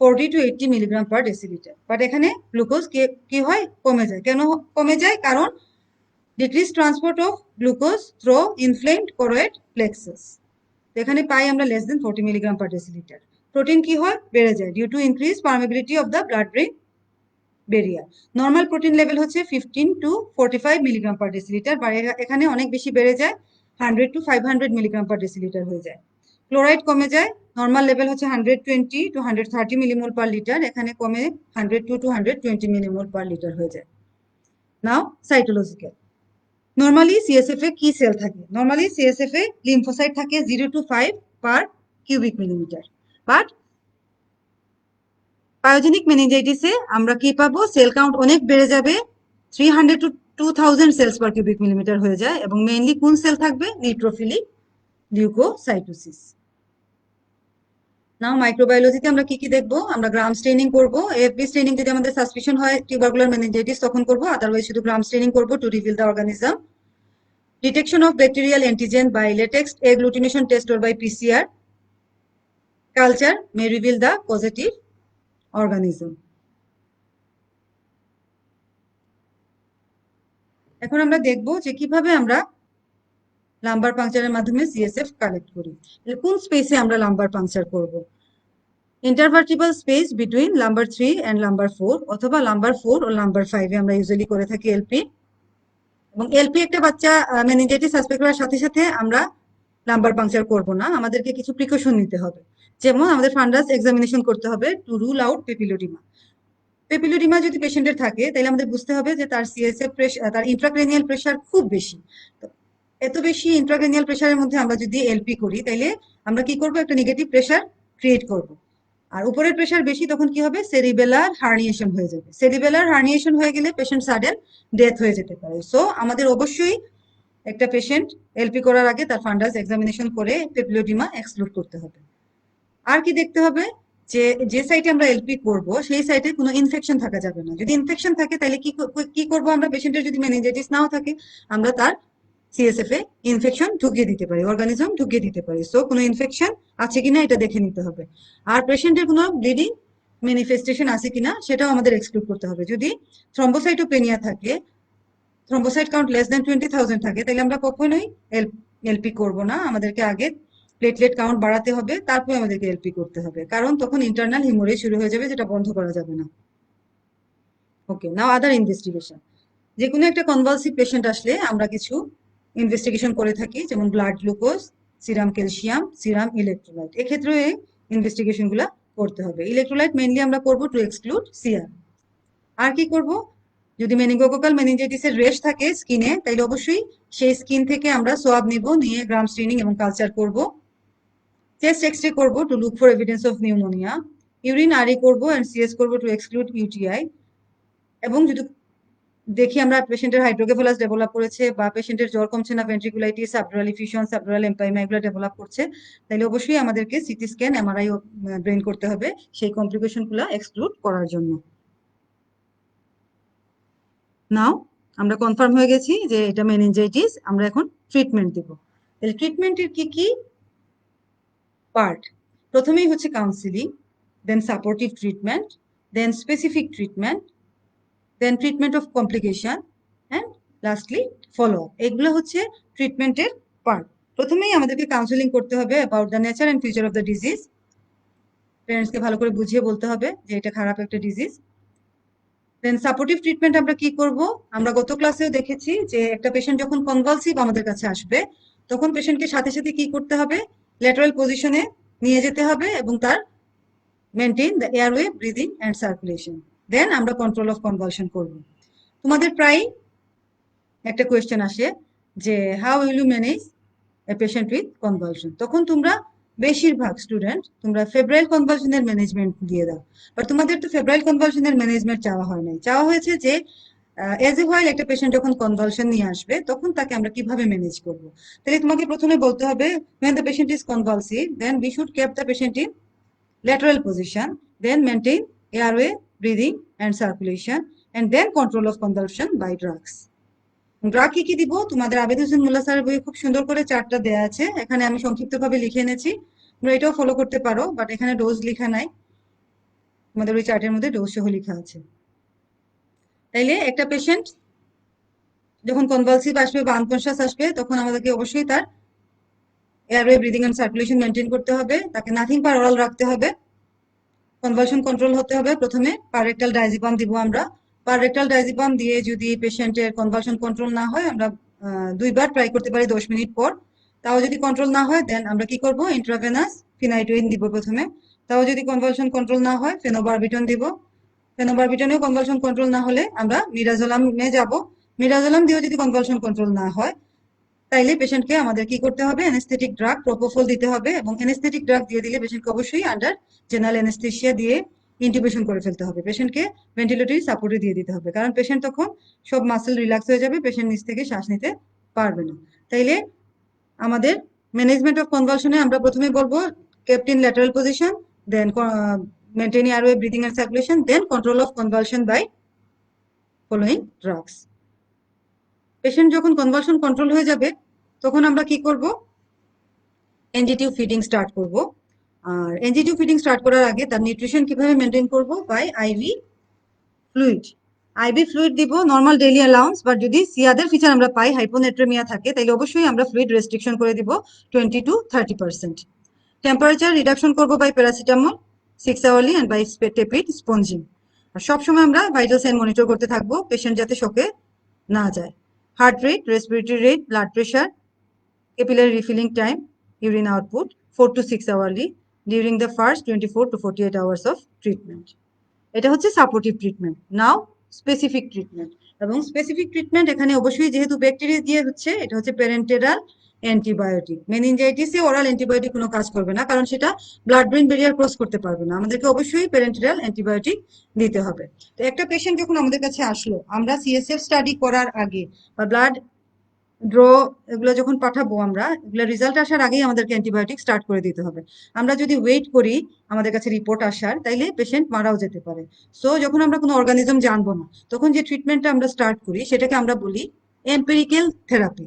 40 to 80 milligram per decilitre, but এখানে গ্লুকোজ কি হয়? কমে যায়। কেন কমে যায়? কারণ decrease transport of glucose through inflamed choroid plexus. এখানে পাই আমরা less than 40 milligram per decilitre. Protein কি হয়? বেড়ে যায় due to increase permeability of the blood brain barrier. Normal protein level হচ্ছে 15 to 45 মিলিগ্রাম পার ডেসিলিটার, বা এখানে অনেক বেশি বেড়ে যায়, 100 to 500 মিলিগ্রাম পার ডেসিলিটার হয়ে যায়। ক্লোরাইড কমে যায়, নর্মাল লেভেল হচ্ছে 120 to 130 মিলিমোল পার লিটার, এখানে কমে 102 to 120 মিলিমোল পার লিটার হয়ে যায়। নাও সাইটোলজিক্যাল, নর্মালি সিএসএফ এ কি সেল থাকে? নর্মালি সিএসএফ এ লিম্ফোসাইট থাকে 0 to 5 per cubic millimetre, but pyogenic মেনিনজাইটিসে আমরা কি পাবো? সেল কাউন্ট অনেক বেড়ে যাবে, 300 to 2000 cells per cubic millimetre হয়ে যায়, এবং মেইনলি কোন সেল থাকবে? Neutrophilic leucocytosis. নাও মাইক্রোবায়োলজিতে আমরা কি কি দেখবো? আমরা গ্রাম স্টেনিং করব। এএফবি স্টেনিং যদি আমাদের সাসপিশন হয় টিউবারকুলার মেনিনজাইটিস তখন করব, আদারওয়াইজ শুধু গ্রাম স্টেনিং করব to reveal the organism. Detection of bacterial antigen by latex agglutination test or by PCR. Culture may reveal the positive organism. এখন আমরা দেখব যে কিভাবে আমরা লাম্বার পাংচারের মাধ্যমে সিএসএফ কালেক্ট করি। কোন স্পেসে আমরা লাম্বার পাংচার করব? Intervertebral space between lumbar 3 and lumbar 4, অথবা লাম্বার 4 ও লাম্বার 5 এ আমরা ইউজুয়ালি করে থাকি এলপি। এবং এলপি একটা বাচ্চা মেনিনজাইটিস সাসপেক্ট করার সাথে সাথে আমরা লাম্বার পাংচার করব না, আমাদেরকে কিছু প্রিকশন নিতে হবে। যেমন আমাদের ফান্ডাস এক্সামিনেশন করতে হবে টু রুল আউট পেপিলোডিমা। পেপিলোডিমা যদি পেশেন্টের থাকে তাহলে আমাদের বুঝতে হবে যে তার সিএসএফ প্রেশার, তার ইন্ট্রাক্রেনিয়াল প্রেশার খুব বেশি। তো এত বেশি ইন্ট্রাক্রেনিয়াল প্রেশারের মধ্যে আমরা যদি এলপি করি তাহলে আমরা কি করব? একটা নেগেটিভ প্রেশার ক্রিয়েট করব। আর উপরের প্রেশার বেশি তখন কি হবে? সেরিবেলার হার্নিয়েশন হয়ে যাবে। সেরিবেলার হার্নিয়েশন হয়ে গেলে পেশেন্ট সাডেন ডেথ হয়ে যেতে পারে। সো আমাদের অবশ্যই একটা পেশেন্ট এলপি করার আগে তার ফান্ডাস এক্সামিনেশন করে পেপিলোডিমা এক্সক্লুড করতে হবে। আর কি দেখতে হবে? যে যে সাইটে আমরা এলপি করব সেই সাইটে কোনো ইনফেকশন থাকা যাবে না। যদি ইনফেকশন থাকে তাহলে কি করব আমরা? পেশেন্টের যদি মেনিনজাইটিস নাও থাকে আমরা তার সিএসএফ এ ইনফেকশন ঢুকিয়ে দিতে পারি, অর্গানিজম ঢুকিয়ে দিতে পারি। সো কোনো ইনফেকশন আছে কিনা এটা দেখে নিতে হবে। আর পেশেন্টের কোনো ব্লিডিং ম্যানিফেস্টেশন আছে কিনা সেটাও আমাদের এক্সক্লুড করতে হবে। যদি থ্রম্বোসাইটোপেনিয়া থাকে, থ্রম্বোসাইট কাউন্ট লেস দেন 20,000 থাকে, তাহলে আমরা কখনোই এলপি করব না। আমাদেরকে আগে প্লেটলেট কাউন্ট বাড়াতে হবে, তারপরে আমাদেরকে এলপি করতে হবে, কারণ তখন ইন্টারনাল হিমোরেজ শুরু হয়ে যাবে, যেটা বন্ধ করা যাবে না। ওকে, নাও আদার ইনভেস্টিগেশন। যে কোনো একটা কনভালসিভ পেশেন্ট আসলে আমরা কিছু ইনভেস্টিগেশন করে থাকি, যেমন blood glucose, serum calcium, serum electrolyte. এক্ষেত্রে এই ইনভেস্টিগেশন গুলা করতে হবে। ইলেকট্রোলাইট মেইনলি আমরা করব টু এক্সক্লুড সিআর। আর কি করব? যদি মেনিনগোকোকাল মেনিনজাইটিসের রেশ থাকে স্কিনে, তাইলে অবশ্যই সেই স্কিন থেকে আমরা সোয়াব নিব, নিয়ে গ্রাম স্ক্রিনিং এবং কালচার করব। চেস্ট এক্সরে করব to look for evidence of pneumonia. Urine RE করব এন্ড সিএস করব টু এক্সক্লুড ইউটিআই। এবং যদি দেখি আমরা পেশেন্টের হাইড্রোকেফালাস ডেভেলপ করেছে, বা পেশেন্টের জ্বর কমছে না, ভেন্ট্রিকুলাইটিস, সাবডুরাল ইফিউশন, সাবডুরাল এমপাইমা এগুলো ডেভেলপ করছে, তাহলে অবশ্যই আমাদেরকে সিটি স্ক্যান, এমআরআই ব্রেন করতে হবে সেই কমপ্লিকেশন গুলা এক্সক্লুড করার জন্য। নাও আমরা কনফার্ম হয়ে গেছি যে এটা মেনিনজাইটিস। আমরা এখন ট্রিটমেন্ট দেব। তাহলে ট্রিটমেন্টের কি কি পার্ট? প্রথমেই হচ্ছে counselling, then supportive treatment, then specific treatment, then treatment of complication, and lastly follow up. এগুলো হচ্ছে ট্রিটমেন্টের পার্ট। প্রথমেই আমাদেরকে কাউন্সিলিং করতে হবে about the nature and feature of the disease. পেরেন্টসকে ভালো করে বুঝিয়ে বলতে হবে যে এটা খারাপ একটা ডিজিজ। দেন সাপোর্টিভ ট্রিটমেন্ট আমরা কি করব? আমরা গত ক্লাসেও দেখেছি যে একটা পেশেন্ট যখন কনভালসিভ আমাদের কাছে আসবে তখন পেশেন্টকে সাথে সাথে কি করতে হবে, ল্যাটারাল পজিশনে নিয়ে যেতে হবে এবং তার maintain the airway, breathing and circulation, then আমরা কন্ট্রোল অফ কনভালশন করব। তোমাদের প্রায় একটা কোয়েশ্চেন আসে যে how will you manage a patient with convulsion, তখন তোমরা বেশিরভাগ স্টুডেন্ট তোমরা ফেব্রাইল কনভালশনের ম্যানেজমেন্ট দিয়ে দাও। বাট তোমাদের তো ফেব্রাইল কনভালশনের ম্যানেজমেন্ট চাওয়া হয় নাই, চাওয়া হয়েছে যে এজ এ হোয়াইল একটা পেশেন্ট যখন কনভালশন নিয়ে আসবে তখন তাকে আমরা কিভাবে ম্যানেজ করব। তাহলে তোমাকে প্রথমে বলতে হবে when the patient is convulsive then we should keep the patient in lateral position, then maintain airway, breathing and circulation, and then control of convulsion by drugs. Drug কি কি দিব, তোমাদের আবেদ হোসেন মোল্লা স্যারের বইয়ে খুব সুন্দর করে চার্টটা দেয়া আছে, এখানে আমি সংক্ষিপ্ত ভাবে লিখে এনেছি, তোমরা এটাও ফলো করতে পারো, বাট এখানে ডোজ লেখা নাই, তোমাদের ওই চার্টের মধ্যে ডোজ সহ লেখা আছে। তাইলে একটা পেশেন্ট যখন কনভালসিভ আসবে বা আনকনশাস আসবে তখন আমাদেরকে অবশ্যই তার airway, breathing and circulation maintain করতে হবে, তাকে নাথিং পার অরাল রাখতে হবে, কনভালশন কন্ট্রোল হতে হবে। প্রথমে পাররেক্টাল ডায়াজিপাম দিব আমরা, পাররেক্টাল ডায়াজিপাম দিয়ে যদি পেশেন্টের কনভালশন কন্ট্রোল না হয় আমরা 2বার ট্রাই করতে পারি 10 মিনিট পর, তাও যদি কন্ট্রোল না হয় দেন আমরা কি করব, ইন্ট্রাভেনাস ফিনাইটোইন দিব প্রথমে, তাও যদি কনভালশন কন্ট্রোল না হয় ফেনোবারবিটন দিব, ফেনোবারবিটনেও কনভালশন কন্ট্রোল না হলে আমরা মিডাজোলামে যাব, মিডাজোলাম দিয়েও যদি কনভালশন কন্ট্রোল না হয় তাইলে পেশেন্টকে আমাদের কি করতে হবে, অ্যানেস্থেটিক ড্রাগ প্রোপোফল দিতে হবে, এবং অ্যানেস্থেটিক ড্রাগ দিয়ে দিলে পেশেন্টকে অবশ্যই আন্ডার জেনারেল অ্যানেস্থেসিয়া দিয়ে ইন্টিউবেশন করে ফেলতে হবে, পেশেন্টকে ভেন্টিলেটরি সাপোর্টে দিয়ে দিতে হবে, কারণ পেশেন্ট তখন সব মাসেল রিল্যাক্স হয়ে যাবে, পেশেন্ট নিচ থেকে শ্বাস নিতে পারবে না। তাইলে আমাদের ম্যানেজমেন্ট অফ কনভালশনে আমরা প্রথমে বলবো kept in lateral position, then maintain airway, breathing and circulation, then control of convulsion by following drugs. Patient যখন কনভালশন কন্ট্রোল হয়ে যাবে তখন আমরা কি করব, এনজি টিউব ফিডিং স্টার্ট করব। আর এনজি টিউব ফিডিং স্টার্ট করার আগে তার নিউট্রিশন কিভাবে মেনটেন করব, by IV fluid. IV fluid দিব নর্মাল ডেইলি অ্যালাউন্স, বাট যদি সিয়াদের ফিচার আমরা পাই, হাইপোনেট্রেমিয়া থাকে, তাহলে অবশ্যই আমরা ফ্লুইড রেস্ট্রিকশন করে দিব 20 to 30%। টেম্পারেচার রিডাকশন করব by paracetamol 6 hourly and by tepid sponging. আর সবসময় আমরা ভাইটাল সাইন মনিটর করতে থাকবো, পেশেন্ট যাতে শকে না যায়। Heart rate, respiratory rate, blood pressure, capillary refilling time, urine output 4 to 6 hourly during the first 24 to 48 hours of treatment. এটা হচ্ছে সাপোর্টিভ ট্রিটমেন্ট। নাও স্পেসিফিক ট্রিটমেন্ট, এবং স্পেসিফিক ট্রিটমেন্ট এখানে অবশ্যই যেহেতু ব্যাকটেরিয়া দিয়ে হচ্ছে, এটা হচ্ছে প্যারেন্টেরাল অ্যান্টিবায়োটিক। মেনিনজাইটিসে ওরাল অ্যান্টিবায়োটিক কোনো কাজ করবে না, কারণ সেটা ব্লাড ব্রেন ব্যারিয়ার ক্রস করতে পারবে না, আমাদেরকে অবশ্যই প্যারেন্টেরাল অ্যান্টিবায়োটিক দিতে হবে। তো একটা পেশেন্ট যখন আমাদের কাছে আসলো, আমরা সিএসএফ স্টাডি করার আগে বা ব্লাড ড্র এগুলো যখন পাঠাবো, আমরা এগুলো রেজাল্ট আসার আগেই আমাদেরকে অ্যান্টিবায়োটিক স্টার্ট করে দিতে হবে। আমরা যদি ওয়েট করি আমাদের কাছে রিপোর্ট আসার, তাইলে পেশেন্ট মারাও যেতে পারে। সো যখন আমরা কোনো অর্গানিজম জানবো না তখন যে ট্রিটমেন্টটা আমরা স্টার্ট করি সেটাকে আমরা বলি এম্পেরিক্যাল থেরাপি।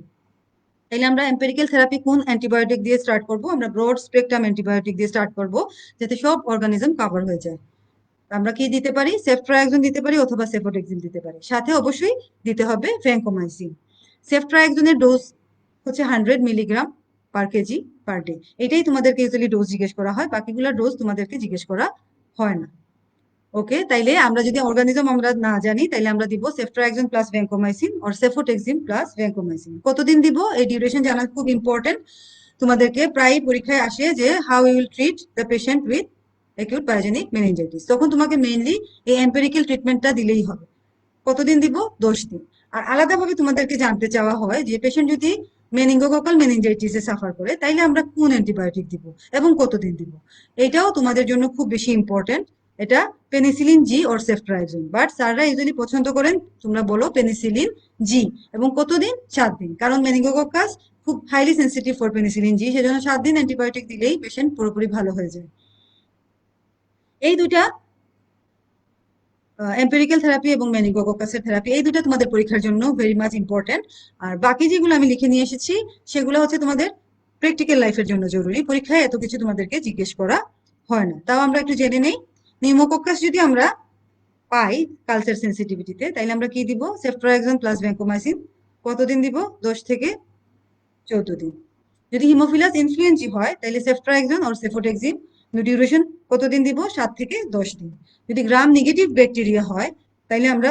তাইলে আমরা এম্পেরিক্যাল থেরাপি কোন অ্যান্টিবায়োটিক দিয়ে স্টার্ট করব, আমরা ব্রড স্পেকট্রাম অ্যান্টিবায়োটিক দিয়ে স্টার্ট করব, যাতে সব অর্গানিজম কভার হয়ে যায়। আমরা কি দিতে পারি, সেফট্রাইক্সন দিতে পারি অথবা সেফোটেক্সিন দিতে পারি, সাথে অবশ্যই দিতে হবে ভ্যানকোমাইসিন। সেফট্রাইক্সনের ডোজ হচ্ছে 100 milligram per KG per day. এটাই তোমাদেরকে ইউজুয়ালি ডোজ জিজ্ঞেস করা হয়, বাকিগুলো ডোজ তোমাদেরকে জিজ্ঞেস করা হয় না। ওকে, তাইলে আমরা যদি অর্গানিজম আমরা না জানি তাইলে আমরা দিব ceftriaxone plus vancomycin or cefotaxime plus vancomycin. কতদিন দিব এই ডিউরেশন জানা খুব ইম্পর্টেন্ট, তোমাদেরকে প্রায় পরীক্ষায় আসে যে how you will treat the patient with acute pyogenic meningitis, তখন তোমাকে মেইনলি এই এম্পেরিক্যাল ট্রিটমেন্টটা দিলেই হবে। কতদিন দিব, 10 দিন। আর আলাদাভাবে তোমাদেরকে জানতে চাওয়া হয় যে পেশেন্ট যদি মেনিনগোককাল মেনিনজাইটিসে সাফার করে তাইলে আমরা কোন অ্যান্টিবায়োটিক দিব এবং কতদিন দিব, এটাও তোমাদের জন্য খুব বেশি ইম্পর্টেন্ট। এটা পেনিসিলিন জি অর সেফট্রাইক্সন, বাট স্যাররা ইউজুয়ালি পছন্দ করেন তোমরা বলো পেনিসিলিন জি। এবং কতদিন, 7 দিন, কারণ মেনিনগোককাস খুব highly sensitive for penicillin G, সেজন্য 7 দিন অ্যান্টিবায়োটিক দিলেই পেশেন্ট পুরোপুরি ভালো হয়ে যায়। এই দুটা এম্পেরিক্যাল থেরাপি এবং মেনিনগোককাসের থেরাপি, এই দুটো তোমাদের পরীক্ষার জন্য ভেরি মাচ ইম্পর্টেন্ট। আর বাকি যেগুলো আমি লিখে নিয়ে এসেছি সেগুলো হচ্ছে তোমাদের প্র্যাকটিক্যাল লাইফের জন্য জরুরি, পরীক্ষায় এত কিছু তোমাদেরকে জিজ্ঞেস করা হয় না। তাও আমরা একটু জেনে নেই, নিউমোকক্কাস যদি আমরা পাই কালচার সেন্সিটিভিটিতে তাইলে আমরা কি দিব, সেফট্রাইক্সন প্লাস ভ্যানকোমাইসিন। কতদিন দিব, 10 থেকে 14 দিন। যদি হিমোফিলাস ইনফ্লুয়েঞ্জি হয় তাহলে সেফট্রাইক্সন অর সেফোটেক্সিন, ডিউরেশন কতদিন দিব, 7 থেকে 10 দিন। যদি গ্রাম নেগেটিভ ব্যাকটেরিয়া হয় তাইলে আমরা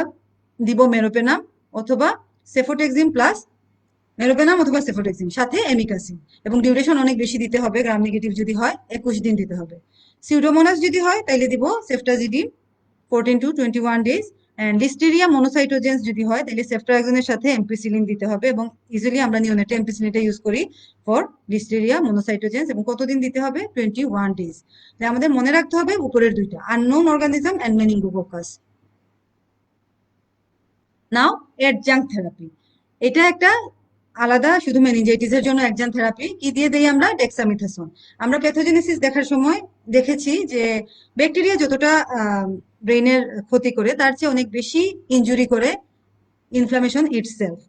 দিব মেরোপেনাম অথবা সেফোটেক্সিন প্লাস মেরোপেনাম অথবা সেফোটেক্সিন সাথে এমিকাসিন, এবং ডিউরেশন অনেক বেশি দিতে হবে। গ্রাম নেগেটিভ যদি হয় 21 দিন দিতে হবে। সিউডোমোনাস যদি হয় তাহলে দিব সেফটাজিডিন 14 to 21 days। অ্যান্ড লিস্টেরিয়া মনোসাইটোজেন্স যদি হয় তাহলে সেফট্রাক্সনের সাথে এমপিসিলিন দিতে হবে, এবং ইজিলি আমরা নিওনেটে এমপিসিলিনটা ইউজ করি ফর লিস্টেরিয়া মনোসাইটোজেন্স। এবং কতদিন দিতে হবে? 21 days। তাহলে আমাদের মনে রাখতে হবে উপরের দুইটা, unknown organism and meningococcus. Now adjunct therapy, এটা একটা আলাদা, শুধু মেনিনজাইটিসের জন্য অ্যাডজাঙ্ক থেরাপি। কি দিয়ে দেই আমরা? ডেক্সামিথাসোন। আমরা প্যাথোজেনেসিস দেখার সময় দেখেছি যে ব্যাকটেরিয়া যতটা ব্রেনের ক্ষতি করে তার চেয়ে অনেক বেশি ইনজুরি করে ইনফ্লামেশন ইটসেলফ।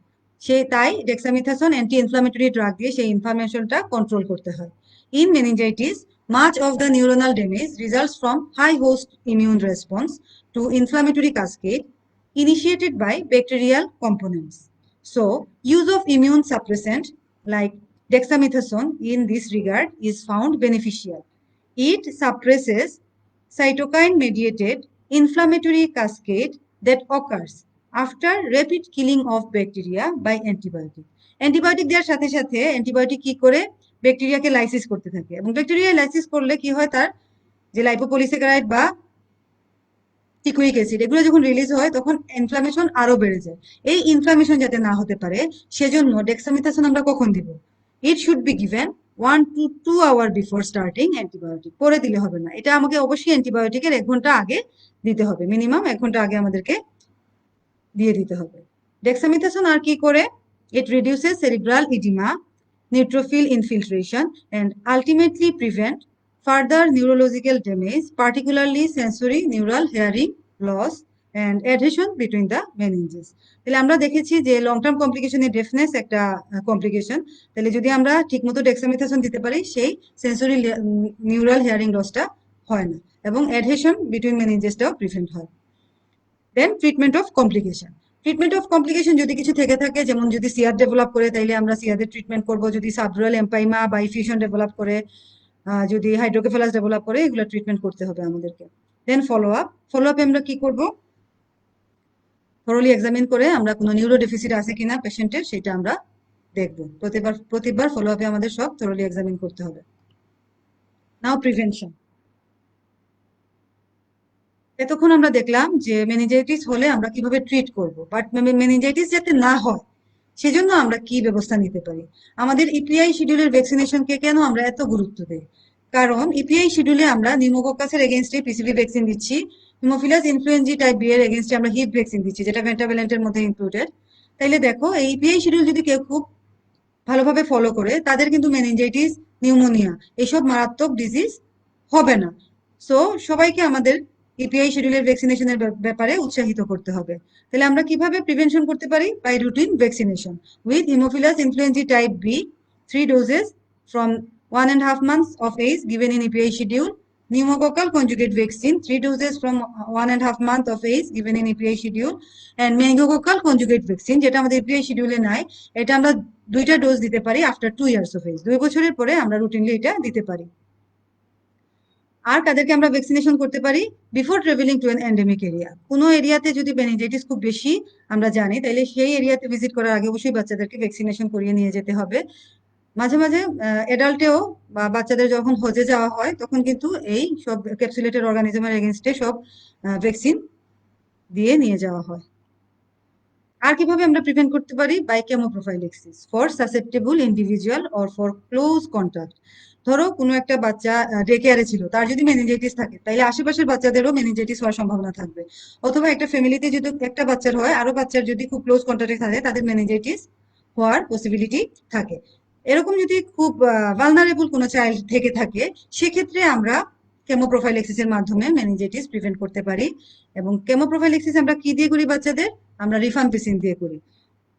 তাই ডেক্সামিথাসোন অ্যান্টি ইনফ্লামেটরি ড্রাগ দিয়ে সেই ইনফ্লামেশনটা কন্ট্রোল করতে হয়। In meningitis, much of the neuronal damage results from high host immune response to inflammatory cascade initiated by bacterial components. So, use of immune suppressant like dexamethasone in this regard is found beneficial. It suppresses cytokine-mediated inflammatory cascade that occurs after rapid killing of bacteria by antibiotic. Antibiotic দেওয়ার সাথে সাথে antibiotic কি করে? ব্যাকটেরিয়াকে lysis করতে থাকে, এবং bacteria lysis করলে কি হয়? তার যে লাইপোপলিস্যাকারাইড বা টিকুইক অ্যাসিড এগুলো যখন রিলিজ হয় তখন ইনফ্লামেশন আরো বেড়ে যায়। এই ইনফ্লামেশন যাতে না হতে পারে সেজন্য ডেক্সামিথাসোন আমরা কখন দিব? It should be given 1 to 2 hours before starting antibiotic. পরে দিলে হবে না, এটা আমাকে অবশ্যই অ্যান্টিবায়োটিকের 1 ঘন্টা আগে দিতে হবে, মিনিমাম 1 ঘন্টা আগে আমাদেরকে দিয়ে দিতে হবে। ডেক্সামিথাসোন আর কি করে? It reduces cerebral oedema, neutrophil infiltration, and ultimately prevent further neurological damage, particularly sensory neural hearing loss and adhesion between the meninges. তাহলে আমরা দেখেছি যে লং টার্ম কমপ্লিকেশনে ডেফনেস একটা কমপ্লিকেশন। তাহলে যদি আমরা ঠিকমতো ডেক্সামিথাসোন দিতে পারি সেই সেন্সরি নিউরাল হিয়ারিং লসটা হয় না, এবং অ্যাডহেশন বিটুইন মেনিনজেসটাও প্রিভেন্ট হয়। Then treatment of complication. Treatment of complication যদি কিছু থেকে থাকে, যেমন যদি সিয়ার ডেভেলপ করে তাইলে আমরা সিয়ারের ট্রিটমেন্ট করব, যদি সাবডুরাল এম্পাইমা বা ইফিউশন ডেভেলপ করে, যদি হাইড্রোকেফালাস ডেভেলপ করে, এগুলো ট্রিটমেন্ট করতে হবে আমাদেরকে। দেন ফলো আপ। ফলো আপে আমরা কি করব? থরলি এক্সামিন করে আমরা কোনো নিউরো ডেফিসিট আছে কিনা পেশেন্টের সেটা আমরা দেখব। প্রতিবার ফলো আপে আমাদের সব থরলি এক্সামিন করতে হবে। নাও প্রিভেনশন। এতক্ষণ আমরা দেখলাম যে মেনিনজাইটিস হলে আমরা কিভাবে ট্রিট করব, বাট মেনিনজাইটিস যাতে না হয় সেজন্য আমরা কি ব্যবস্থা নিতে পারি। আমাদের ইপিআই শিডিউলের ভ্যাকসিনেশনকে কেন আমরা এত গুরুত্ব দেই? কারণ ইপিআই শিডিউলে আমরা নিউমোকোকাসের এগেনস্টে পিসিভি ভ্যাকসিন দিচ্ছি, হিমোফিলাস ইনফ্লুয়েঞ্জি টাইপ বি এর এগেনস্টে আমরা হিপ ভ্যাকসিন দিচ্ছি, যেটা পেন্টাভ্যালেন্টের মধ্যে ইনক্লুডেড। তাইলে দেখো, এই ইপিআই শিডিউল যদি কেউ খুব ভালোভাবে ফলো করে তাদের কিন্তু মেনিনজাইটিস, নিউমোনিয়া এইসব মারাত্মক ডিজিজ হবে না। সো সবাইকে আমাদের ইপিআই শিডিউলের ভ্যাকসিনেশনের ব্যাপারে উৎসাহিত করতে হবে। তাহলে আমরা কিভাবে প্রিভেনশন করতে পারি? By routine vaccination with haemophilus influenzae type B 3 doses from 1.5 months of age given in EPI schedule, pneumococcal conjugate vaccine 3 doses from 1.5 month of age given in EPI schedule, and meningococcal conjugate vaccine যেটা আমাদের EPI শিডিউলে নাই, এটা আমরা 2টা dose দিতে পারি after 2 years of age। 2 বছরের পরে আমরা রুটিনলি এটা দিতে পারি। আর কাদেরকে আমরা ভ্যাকসিনেশন করতে পারি? Before travelling to N endemic area. কোনো এরিয়াতে যদি মেনিনজাইটিস খুব বেশি আমরা জানি তাহলে সেই এরিয়াতে ভিজিট করার আগে অবশ্যই বাচ্চাদেরকে ভ্যাকসিনেশন করিয়ে নিয়ে যেতে হবে। মাঝে মাঝে অ্যাডাল্টেও বা বাচ্চাদের যখন হজে যাওয়া হয় তখন কিন্তু এই সব ক্যাপসুলেটেড অর্গানিজমের এগেনস্টে সব ভ্যাকসিন দিয়ে নিয়ে যাওয়া হয়। আর কিভাবে আমরা প্রিভেন্ট করতে পারি? By chemoprophylaxis for susceptible individual or for close contact. ধরো কোনো একটা বাচ্চা ডে কেয়ারে ছিল, তার যদি মেনিনজাইটিস থাকে তাহলে আশেপাশের বাচ্চাদেরও মেনিনজাইটিস হওয়ার সম্ভাবনা থাকবে। অথবা একটা ফ্যামিলিতে যদি একটা বাচ্চার হয়, আরো বাচ্চার যদি খুব ক্লোজ কন্টাক্টে থাকে তাদের মেনিনজাইটিস হওয়ার পসিবিলিটি থাকে। এরকম যদি খুব ভালনারেবল কোনো চাইল্ড থেকে থাকে সেক্ষেত্রে আমরা কেমোপ্রোফাইলেক্সিসের মাধ্যমে মেনিনজাইটিস প্রিভেন্ট করতে পারি। এবং কেমোপ্রোফাইলেক্সিস আমরা কি দিয়ে করি বাচ্চাদের? আমরা রিফাম্পিসিন দিয়ে করি।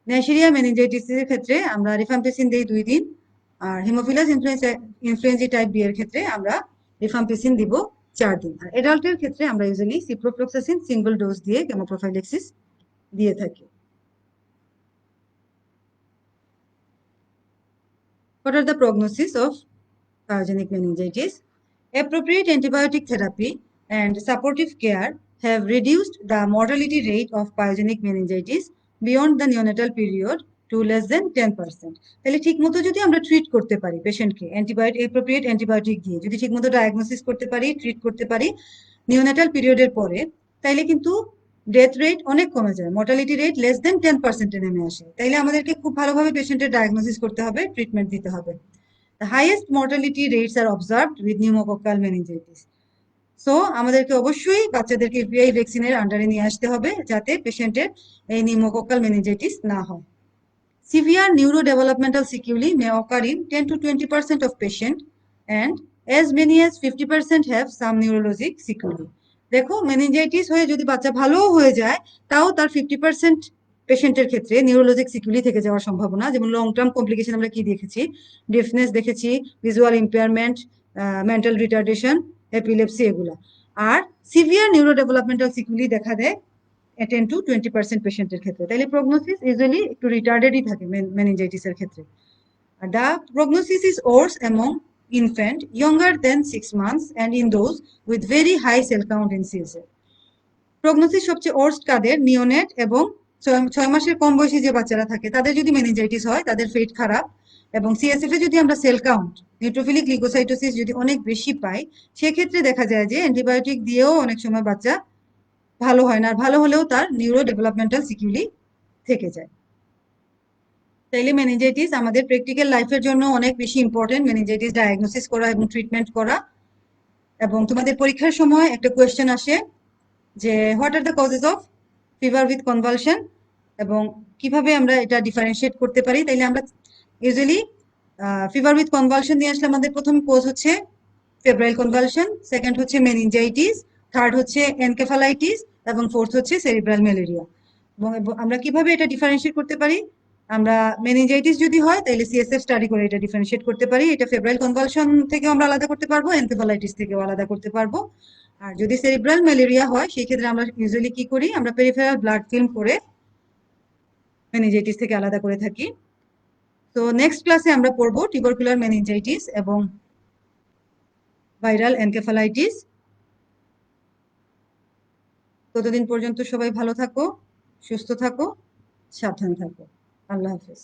নেশিরিয়া মেনিনজাইটিসের ক্ষেত্রে আমরা রিফাম্পিসিন দিই 2 দিন, আর হিমোফিলাস ইনফ্লুয়েঞ্জি টাইপ বি এর ক্ষেত্রে আমরা রিফাম্পিসিন দিব 4 দিন। আর অ্যাডাল্টের ক্ষেত্রে আমরা ইউজুয়ালি সিপ্রোফ্লক্সাসিন সিঙ্গেল ডোজ দিয়ে কেমোপ্রোফাইলেক্সিস দিয়ে থাকি। What are the prognosis of pyogenic meningitis? Appropriate antibiotic therapy and supportive care have reduced the mortality rate of pyogenic meningitis beyond the neonatal period to to less than 10%। তাহলে ঠিক মতো যদি আমরা treat করতে পারি পেশেন্টকে অ্যান্টিবায়োটিক এপ্রোপ্রিয়েট অ্যান্টিবায়োটিক দিয়ে যদি ঠিক মতো ডায়াগনোসিস করতে পারি ট্রিট করতে পারি নিওনেটাল পিরিয়ডের পরে, তাইলে কিন্তু ডেথ রেট অনেক কমে যায়, মর্টালিটি রেট লেস দেন 10%-এ নেমে আসে। তাইলে আমাদেরকে খুব ভালোভাবে পেশেন্টের ডায়াগনোসিস করতে হবে, ট্রিটমেন্ট দিতে হবে। The highest mortality rates are observed with pneumococcal meningitis. So আমাদেরকে অবশ্যই বাচ্চাদেরকে ভিআই ভ্যাকসিনের আন্ডারে নিয়ে আসতে হবে যাতে পেশেন্টের এই নিউমোকক্কাল মেনিনজাইটিস না হয়। Severe neurodevelopmental sequelae may occur in 10 to 20% of patients and as many as 50% have some neurologic sequelae. দেখো মেনিনজাইটিস হয়ে যদি বাচ্চা ভালোও হয়ে যায় তাও তার 50% পেশেন্টের ক্ষেত্রে নিউরোলজিক সিকুয়েলি থেকে যাওয়ার সম্ভাবনা, যেমন লং টার্ম কমপ্লিকেশন আমরা কি দেখেছি, ডিফনেস দেখেছি, visual impairment, mental retardation, epilepsy, এগুলা। আর সিভিয়ার নিউরোডেভেলপমেন্টাল সিকুয়েলি দেখা দেয় 10 to 20% পেশেন্টের ক্ষেত্রে। তাহলে প্রগনোসিস ইউজুয়ালি একটু রিটার্ডেডই থাকে মেনিনজাইটিসের ক্ষেত্রে। The prognosis is worse among infant younger than 6 months and in those with very high cell count in CSF. Prognosis সবচেয়ে ওর্স্ট কাদের? নিওনেট এবং 6 মাসের কম বয়সী যে বাচ্চারা থাকে তাদের যদি মেনিনজাইটিস হয় তাদের ফেট খারাপ, এবং সিএসএফ এ যদি আমরা সেল কাউন্ট নিউট্রোফিলিক লিউকোসাইটোসিস যদি অনেক বেশি পাই সেক্ষেত্রে দেখা যায় যে অ্যান্টিবায়োটিক দিয়েও অনেক সময় বাচ্চা ভালো হয় না, আর ভালো হলেও তার নিউরো ডেভেলপমেন্টাল সিকিউলি থেকে যায়। তাইলে মেনিনজাইটিস আমাদের প্র্যাকটিক্যাল লাইফের জন্য অনেক বেশি ইম্পর্টেন্ট, মেনিনজাইটিস ডায়াগনোসিস করা এবং ট্রিটমেন্ট করা। এবং তোমাদের পরীক্ষার সময় একটা কোয়েশ্চেন আসে যে what are the causes of fever with convulsion এবং কিভাবে আমরা এটা ডিফারেন্সিয়েট করতে পারি। তাইলে আমরা ইউজুয়ালি ফিভার উইথ কনভালশন নিয়ে আসলে আমাদের প্রথম কোজ হচ্ছে ফেব্রাইল কনভালশন, সেকেন্ড হচ্ছে মেনিনজাইটিস, থার্ড হচ্ছে এনকেফালাইটিস এবং ফোর্থ হচ্ছে সেরিব্রাল ম্যালেরিয়া। এবং আমরা কিভাবে এটা ডিফারেন্সিয়েট করতে পারি, আমরা মেনিনজাইটিস যদি হয় তাহলে সিএসএফ স্টাডি করে এটা ডিফারেন্সিয়েট করতে পারি, এটা ফেব্রাইল কনভালশন থেকেও আমরা আলাদা করতে পারবো, এনকেফালাইটিস থেকেও আলাদা করতে পারবো। আর যদি সেরিব্রাল ম্যালেরিয়া হয় সেই ক্ষেত্রে আমরা ইউজুয়ালি কি করি, আমরা পেরিফেরাল ব্লাড ফিল্ম করে মেনিনজাইটিস থেকে আলাদা করে থাকি। তো নেক্সট ক্লাসে আমরা পড়বো টিউবারকুলার মেনিনজাইটিস এবং ভাইরাল এনকেফালাইটিস। ততদিন পর্যন্ত সবাই ভালো থাকো, সুস্থ থাকো, সাবধান থাকো। আল্লাহ হাফেজ।